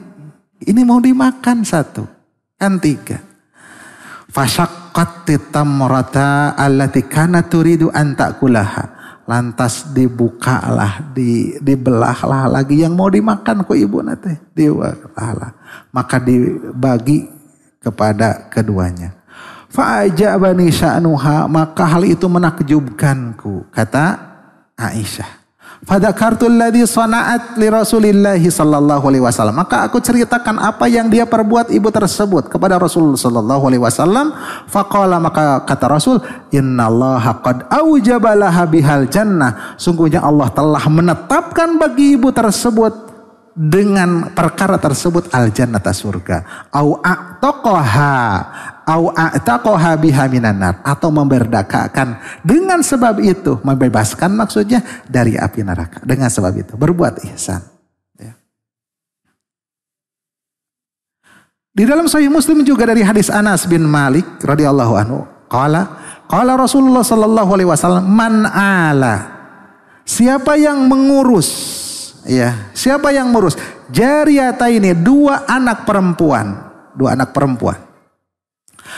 ini mau dimakan satu, kan 3. Fasyaqqat tamrata allati kana turidu an ta'kulaha, lantas dibukalah, dibelahlah lagi yang mau dimakan ku ibu nate, dibelahlah, maka dibagi kepada keduanya. Fa'ajabani sya'nuha, maka hal itu menakjubkanku, kata Aisyah. Fadzakartul ladzi sana'at li Rasulillahi sallallahu alaihi wasallam, maka aku ceritakan apa yang dia perbuat ibu tersebut kepada Rasul sallallahu alaihi wasallam. Faqala, maka kata Rasul, innallaha qad aujaba laha bihal jannah, sungguhnya Allah telah menetapkan bagi ibu tersebut dengan perkara tersebut al jannata, surga. Au a'taqaha biha minan nar, atau memerdekakan dengan sebab itu, membebaskan maksudnya dari api neraka dengan sebab itu, berbuat ihsan. Ya. Di dalam Sahih Muslim juga dari hadis Anas bin Malik radhiyallahu anhu, qala Rasulullah sallallahu alaihi wasallam, man ala, siapa yang mengurus, ya, siapa yang mengurus jariyataini, 2 anak perempuan,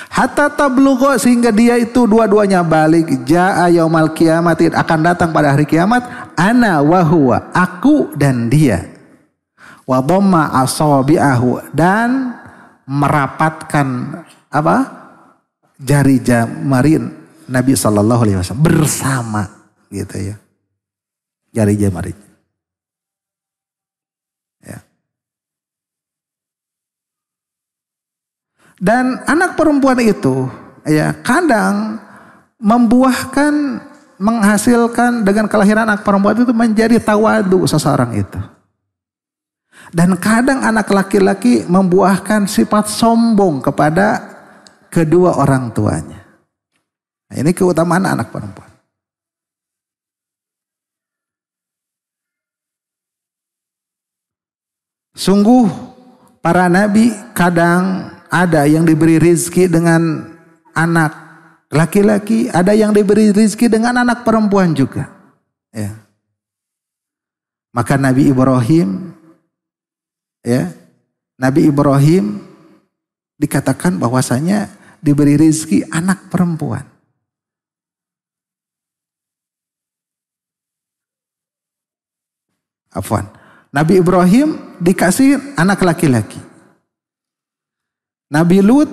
hatta tablugha, sehingga dia itu dua-duanya balik, jaa yaumal qiyamati, akan datang pada hari kiamat, ana wa huwa, aku dan dia, wa dhamma asabi'ahu, dan merapatkan apa? Jari jamarin Nabi sallallahu alaihi wasallam bersama, gitu ya. Jari jamarin. Ya. Dan anak perempuan itu, ya, kadang membuahkan, menghasilkan dengan kelahiran anak perempuan itu menjadi tawadu seseorang itu. Dan kadang anak laki-laki membuahkan sifat sombong kepada kedua orang tuanya. Nah, ini keutamaan anak perempuan. Sungguh para nabi kadang ada yang diberi rizki dengan anak laki-laki, ada yang diberi rizki dengan anak perempuan juga. Ya. Maka Nabi Ibrahim, ya, Nabi Ibrahim dikatakan bahwasanya diberi rizki anak perempuan. Afwan. Nabi Ibrahim dikasih anak laki-laki. Nabi Lut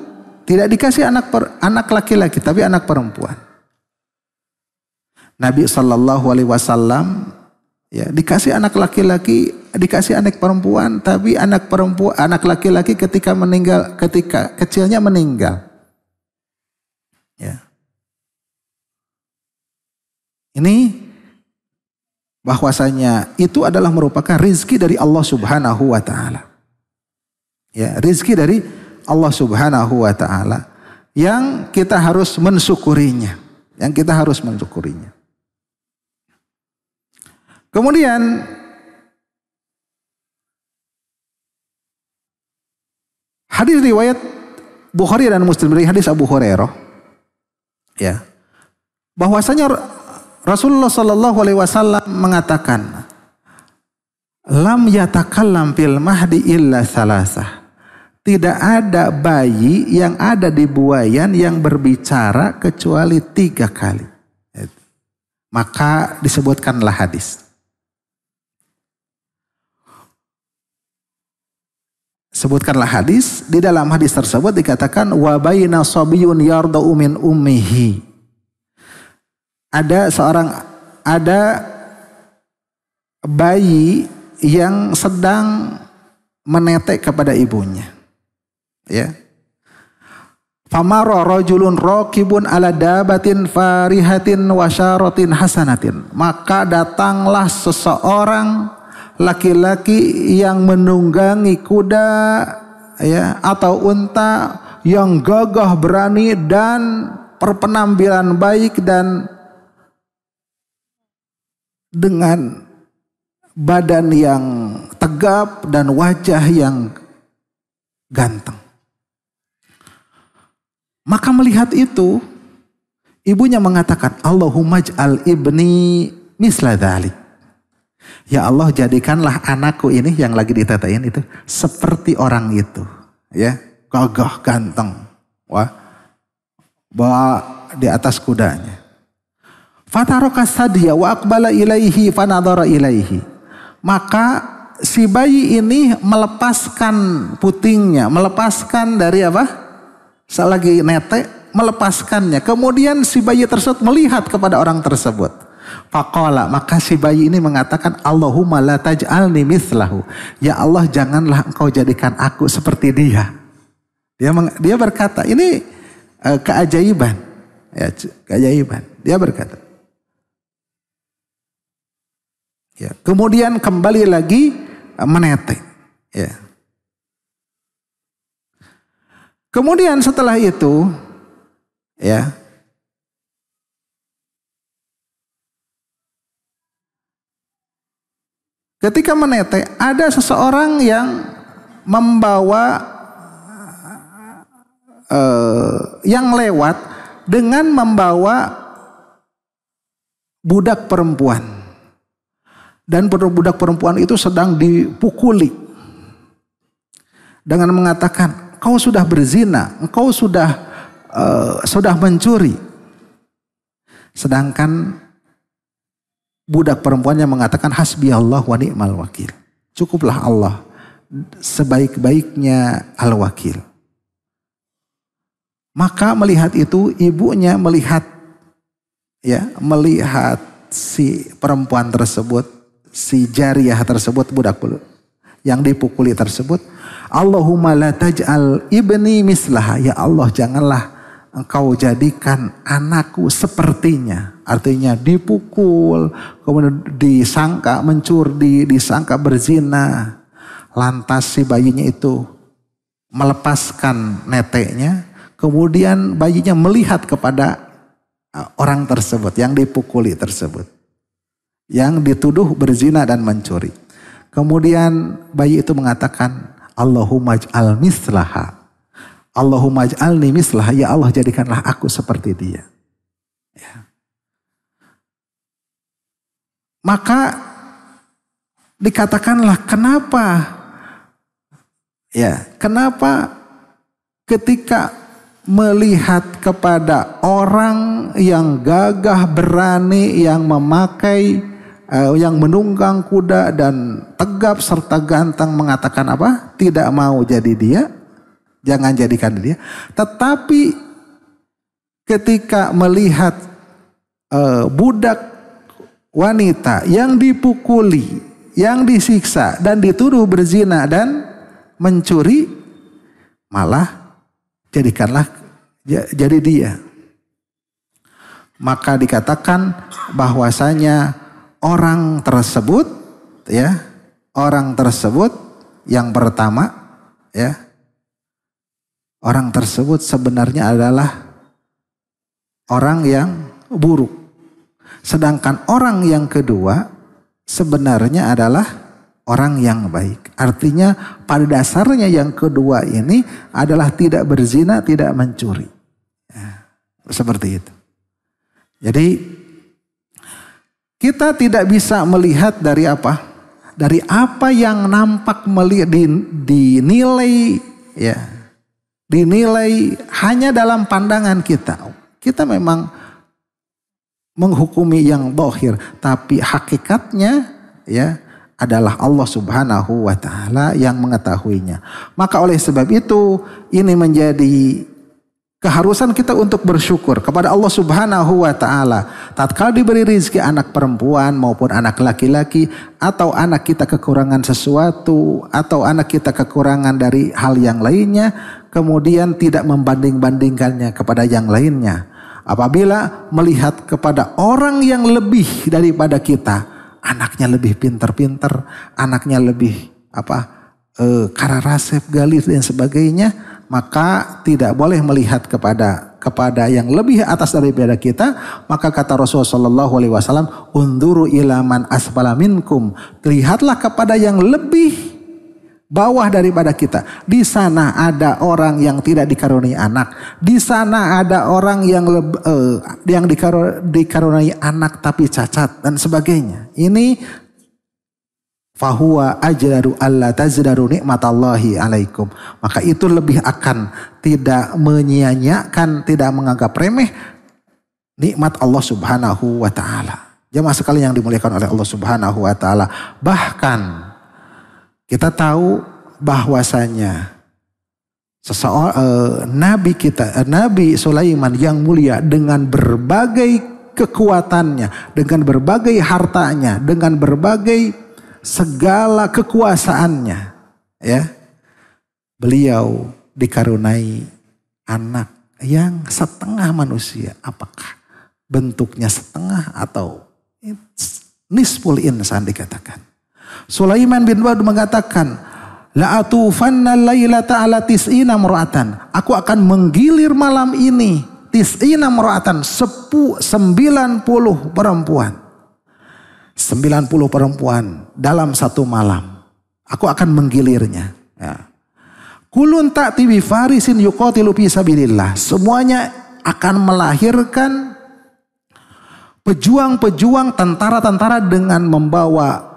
tidak dikasih anak laki-laki, tapi anak perempuan. Nabi Sallallahu Alaihi Wasallam, ya, dikasih anak laki-laki, dikasih anak perempuan, tapi anak laki-laki ketika kecilnya meninggal. Ya. Ini bahwasanya itu adalah merupakan rizki dari Allah Subhanahu wa Ta'ala. Ya, rizki dari Allah Subhanahu wa taala yang kita harus mensyukurinya. Yang kita harus mensyukurinya. Kemudian hadis riwayat Bukhari dan Muslim dari hadis Abu Hurairah, ya, bahwasanya Rasulullah Shallallahu Alaihi Wasallam mengatakan, lam yatakallam fil mahdi illa salasah. Tidak ada bayi yang ada di buayan yang berbicara kecuali 3 kali. Maka disebutkanlah hadis. Sebutkanlah hadis. Di dalam hadis tersebut dikatakan wa baina sabiyun yarda'u min ummihi. Ada bayi yang sedang menetek kepada ibunya. Ya. Famara rajulun raqibun ala dabatin farihatin wa syaratin hasanatin. Maka datanglah seseorang laki-laki yang menunggangi kuda, ya, atau unta yang gagah berani dan berpenampilan baik dan dengan badan yang tegap dan wajah yang ganteng. Maka melihat itu, ibunya mengatakan, Allahumma ij'al ibni misla dzalik. Ya Allah, jadikanlah anakku ini yang lagi ditetain itu seperti orang itu, ya, gagah ganteng, wah, bawa di atas kudanya. Fataraka sadya wa aqbala ilaihi fanadhara ilaihi. Maka si bayi ini melepaskan putingnya, melepaskan dari apa? Selagi netek, melepaskannya. Kemudian si bayi tersebut melihat kepada orang tersebut. Faqala, maka si bayi ini mengatakan, Allahumma la taj'alni mithlahu. Ya Allah, janganlah engkau jadikan aku seperti dia. Dia berkata, ini keajaiban. Ya, keajaiban. Dia berkata. Ya, kemudian kembali lagi menetek. Ya. Kemudian setelah itu, ya, ketika menetek, ada seseorang yang membawa yang lewat dengan membawa budak perempuan. Dan budak perempuan itu sedang dipukuli dengan mengatakan, engkau sudah berzina, engkau sudah mencuri. Sedangkan budak perempuannya mengatakan, hasbi Allah wa ni'mal wakil. Cukuplah Allah, sebaik-baiknya al-wakil. Maka melihat itu, ibunya melihat si perempuan tersebut, si jariyah tersebut, budak yang dipukuli tersebut, Allahumma la taj'al ibni mislaha. Ya Allah, janganlah engkau jadikan anakku sepertinya. Artinya dipukul, kemudian disangka mencuri, disangka berzina. Lantas si bayinya itu melepaskan neteknya. Kemudian bayinya melihat kepada orang tersebut, yang dipukuli tersebut, yang dituduh berzina dan mencuri. Kemudian bayi itu mengatakan, Allahumma ij'al mislaha. Allahumma ij'alni mislaha. Ya Allah, jadikanlah aku seperti dia. Ya. Maka dikatakanlah, kenapa ketika melihat kepada orang yang gagah berani, yang memakai, yang menunggang kuda dan tegap serta gantang, mengatakan apa? Tidak mau jadi dia, jangan jadikan dia. Tetapi ketika melihat budak wanita yang dipukuli, yang disiksa dan dituduh berzina dan mencuri, malah jadikanlah jadi dia. Maka dikatakan bahwasanya orang tersebut yang pertama ya, orang tersebut sebenarnya adalah orang yang buruk. Sedangkan orang yang kedua sebenarnya adalah orang yang baik. Artinya pada dasarnya yang kedua ini adalah tidak berzina, tidak mencuri. Ya, seperti itu. Jadi kita tidak bisa melihat dari apa? Dari apa yang nampak dinilai, ya, dinilai hanya dalam pandangan kita. Kita memang menghukumi yang zahir, tapi hakikatnya, ya, adalah Allah Subhanahu wa taala yang mengetahuinya. Maka oleh sebab itu ini menjadi keharusan kita untuk bersyukur kepada Allah Subhanahu wa taala. Tatkala diberi rezeki anak perempuan maupun anak laki-laki, atau anak kita kekurangan sesuatu, atau anak kita kekurangan dari hal yang lainnya, kemudian tidak membanding-bandingkannya kepada yang lainnya. Apabila melihat kepada orang yang lebih daripada kita, anaknya lebih pintar-pintar, anaknya lebih kararasep, galis dan sebagainya, maka tidak boleh melihat kepada yang lebih atas daripada kita. Maka kata Rasulullah SAW, unduru ilaman asfala minkum, lihatlah kepada yang lebih bawah daripada kita. Di sana ada orang yang tidak dikaruniai anak, di sana ada orang yang dikaruniai anak tapi cacat dan sebagainya. Ini fahuwa ajdaru alla tazdaru nikmatallahi alaikum. Maka itu lebih akan tidak menyia-nyiakan, tidak menganggap remeh nikmat Allah Subhanahu wa taala. Jemaah sekalian yang dimuliakan oleh Allah Subhanahu wa taala. Bahkan kita tahu bahwasanya Nabi Sulaiman yang mulia dengan berbagai kekuatannya, dengan berbagai hartanya, dengan berbagai segala kekuasaannya, ya, beliau dikaruniai anak yang setengah manusia. Apakah bentuknya setengah atau nisful insan dikatakan? Sulaiman bin Daud mengatakan, la atufanna lailata ala tis'ina mura'atan. Aku akan menggilir malam ini tis'ina mura'atan, 90 perempuan. 90 perempuan dalam satu malam. Aku akan menggilirnya. Ya. Kulun ta'ti bi farisin yuqatilu fi sabilillah. Semuanya akan melahirkan pejuang-pejuang, tentara-tentara dengan membawa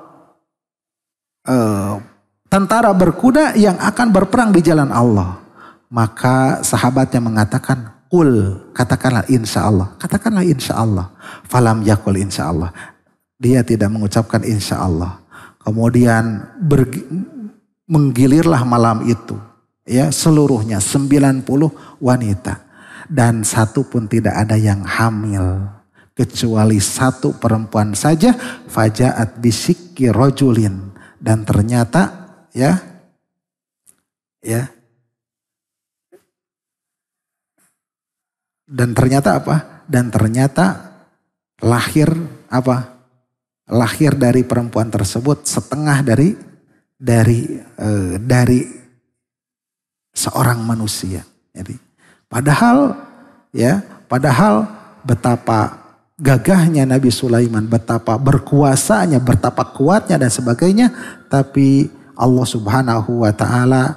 tentara berkuda yang akan berperang di jalan Allah. Maka sahabatnya mengatakan, "Qul," katakanlah insya Allah. Katakanlah insya Allah. Falam yakul insya Allah. Dia tidak mengucapkan insya Allah. Kemudian menggilirlah malam itu, ya, seluruhnya 90 wanita, dan satu pun tidak ada yang hamil kecuali satu perempuan saja. Fajaat bisikki rojulin, dan ternyata ya dan ternyata apa? Dan ternyata lahir apa? Lahir dari perempuan tersebut setengah dari seorang manusia. Jadi padahal betapa gagahnya Nabi Sulaiman, betapa berkuasanya, betapa kuatnya dan sebagainya, tapi Allah Subhanahu wa taala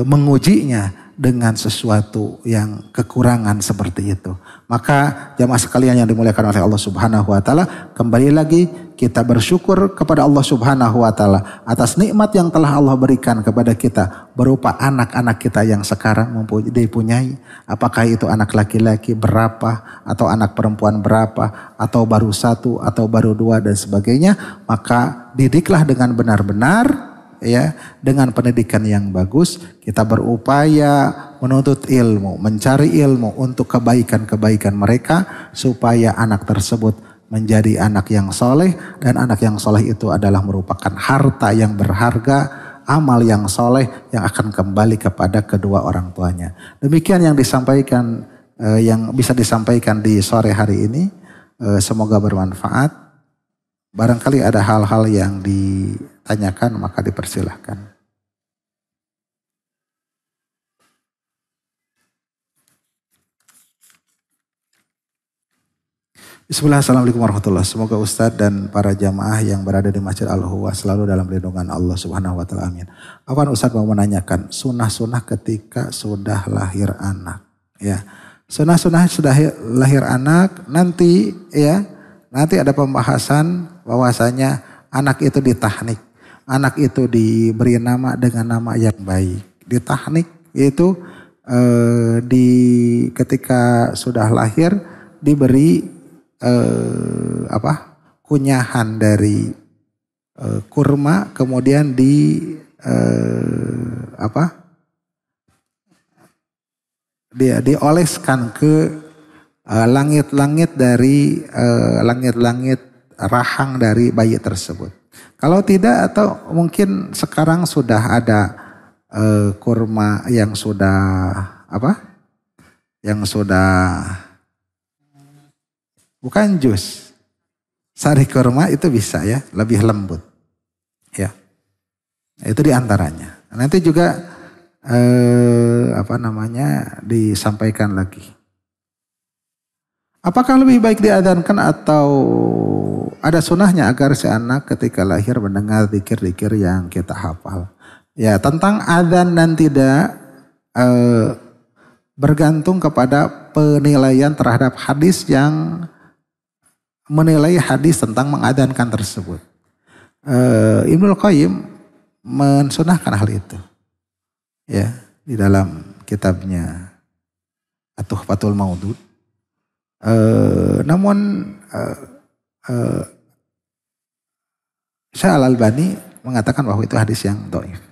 mengujinya dengan sesuatu yang kekurangan seperti itu. Maka jamaah sekalian yang dimuliakan oleh Allah Subhanahu wa taala, kembali lagi kita bersyukur kepada Allah Subhanahu wa taala atas nikmat yang telah Allah berikan kepada kita berupa anak-anak kita yang sekarang dipunyai. Apakah itu anak laki-laki berapa, atau anak perempuan berapa, atau baru satu, atau baru dua dan sebagainya. Maka didiklah dengan benar-benar, ya, dengan pendidikan yang bagus. Kita berupaya menuntut ilmu, mencari ilmu untuk kebaikan-kebaikan mereka, supaya anak tersebut menjadi anak yang soleh. Dan anak yang soleh itu adalah merupakan harta yang berharga, amal yang soleh yang akan kembali kepada kedua orang tuanya. Demikian yang disampaikan, yang bisa disampaikan di sore hari ini. Semoga bermanfaat. Barangkali ada hal-hal yang ditanyakan, maka dipersilahkan. Bismillah, assalamualaikum warahmatullahi wabarakatuh. Semoga Ustadz dan para jamaah yang berada di Masjid Al-Huwa selalu dalam lindungan Allah Subhanahu wa taala. Amin. Afwan, Ustadz mau menanyakan sunah-sunah ketika sudah lahir anak. Ya. Sunah-sunah sudah lahir anak nanti ya, nanti ada pembahasan bahwasanya anak itu ditahnik. Anak itu diberi nama dengan nama yang baik. Ditahnik itu ketika sudah lahir diberi kunyahan dari kurma, kemudian dioleskan ke langit-langit dari langit-langit rahang dari bayi tersebut. Kalau tidak, atau mungkin sekarang sudah ada kurma yang sudah bukan jus, sari kurma itu bisa ya, lebih lembut. Ya, itu diantaranya. Nanti juga disampaikan lagi. Apakah lebih baik diadzankan atau ada sunahnya agar si anak ketika lahir mendengar zikir-zikir yang kita hafal? Ya, tentang adzan dan tidak bergantung kepada penilaian terhadap hadis yang menilai hadis tentang mengadzankan tersebut. Ibnul Qayyim mensunahkan hal itu. Ya, di dalam kitabnya At-Tuhfatul Maudud. Namun Syekh Al-Albani mengatakan bahwa itu hadis yang dhaif.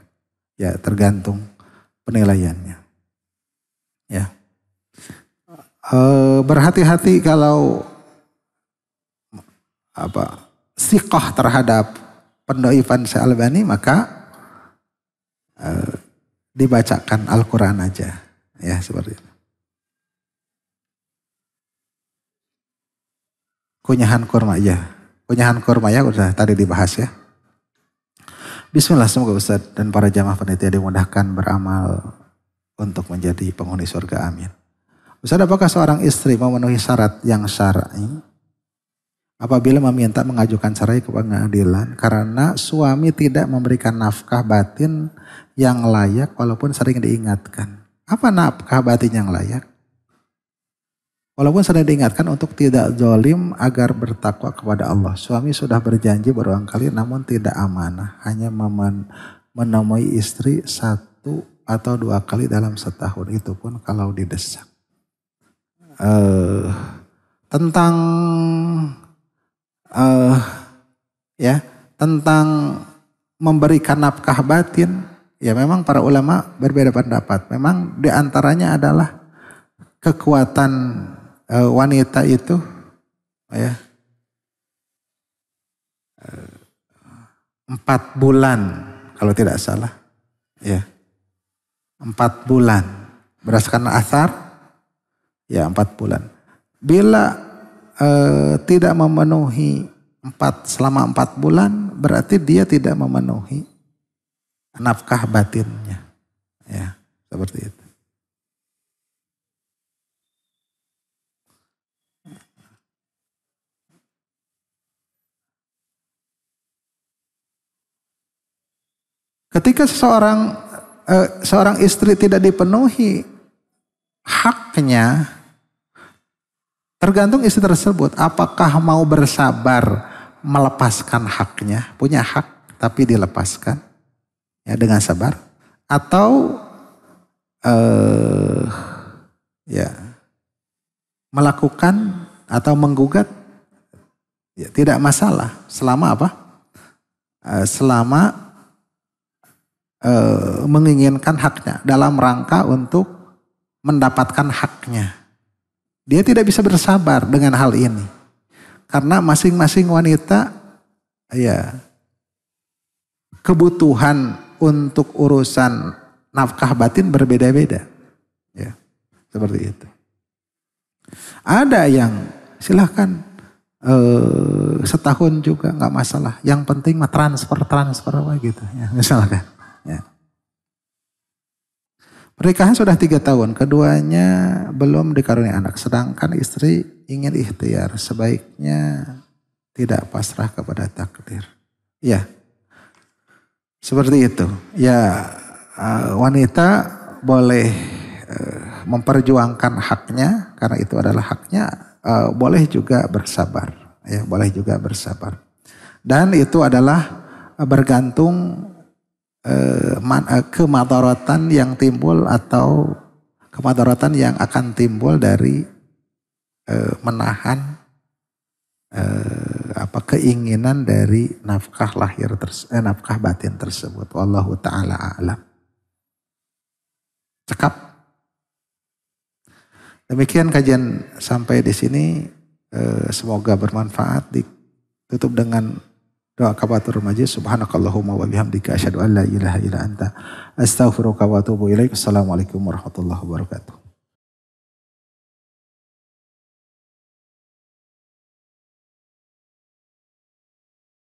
Ya, tergantung penilaiannya. Ya. Berhati-hati kalau siqah terhadap pendoifan Syekh Al-Albani, maka dibacakan Al-Quran aja. Ya, seperti itu. Kunyahan kurma ya. Kunyahan kurma ya udah tadi dibahas ya. Bismillah, semoga Ustaz dan para jamaah panitia dimudahkan beramal untuk menjadi penghuni surga. Amin. Ustaz, apakah seorang istri memenuhi syarat yang syar'i apabila meminta mengajukan cerai ke pengadilan karena suami tidak memberikan nafkah batin yang layak walaupun sering diingatkan? Apa nafkah batin yang layak? Walaupun sering diingatkan untuk tidak zalim agar bertakwa kepada Allah. Suami sudah berjanji berulang kali namun tidak amanah. Hanya menemui istri 1 atau 2 kali dalam setahun. Itu pun kalau didesak. Tentang memberikan nafkah batin, ya memang para ulama berbeda pendapat. Memang diantaranya adalah kekuatan wanita itu, ya, 4 bulan kalau tidak salah, ya 4 bulan berdasarkan asar, ya 4 bulan. Bila tidak memenuhi selama 4 bulan, berarti dia tidak memenuhi nafkah batinnya. Ya, seperti itu. Ketika seorang istri tidak dipenuhi haknya, tergantung istri tersebut apakah mau bersabar melepaskan haknya, punya hak tapi dilepaskan ya dengan sabar, atau melakukan atau menggugat, ya tidak masalah selama selama menginginkan haknya dalam rangka untuk mendapatkan haknya. Dia tidak bisa bersabar dengan hal ini. Karena masing-masing wanita ya kebutuhan untuk urusan nafkah batin berbeda-beda. Ya, seperti itu. Ada yang silahkan setahun juga nggak masalah. Yang penting mah transfer apa gitu ya, misalkan. Ya. Pernikahan sudah 3 tahun, keduanya belum dikaruniai anak. Sedangkan istri ingin ikhtiar, sebaiknya tidak pasrah kepada takdir. Ya, seperti itu. Ya, wanita boleh memperjuangkan haknya, karena itu adalah haknya. Boleh juga bersabar. Ya, boleh juga bersabar. Dan itu adalah bergantung kemadaratan yang timbul atau kemadaratan yang akan timbul dari menahan keinginan dari nafkah nafkah batin tersebut. Wallahu taala a'lam. Cekap. Demikian kajian sampai di sini, semoga bermanfaat. Ditutup dengan doa kafaratul majlis. Subhanakallahumma wa bihamdika asyhadu an la ilaha illa anta astaghfiruka wa atubu ilaik. Assalamualaikum warahmatullahi wabarakatuh.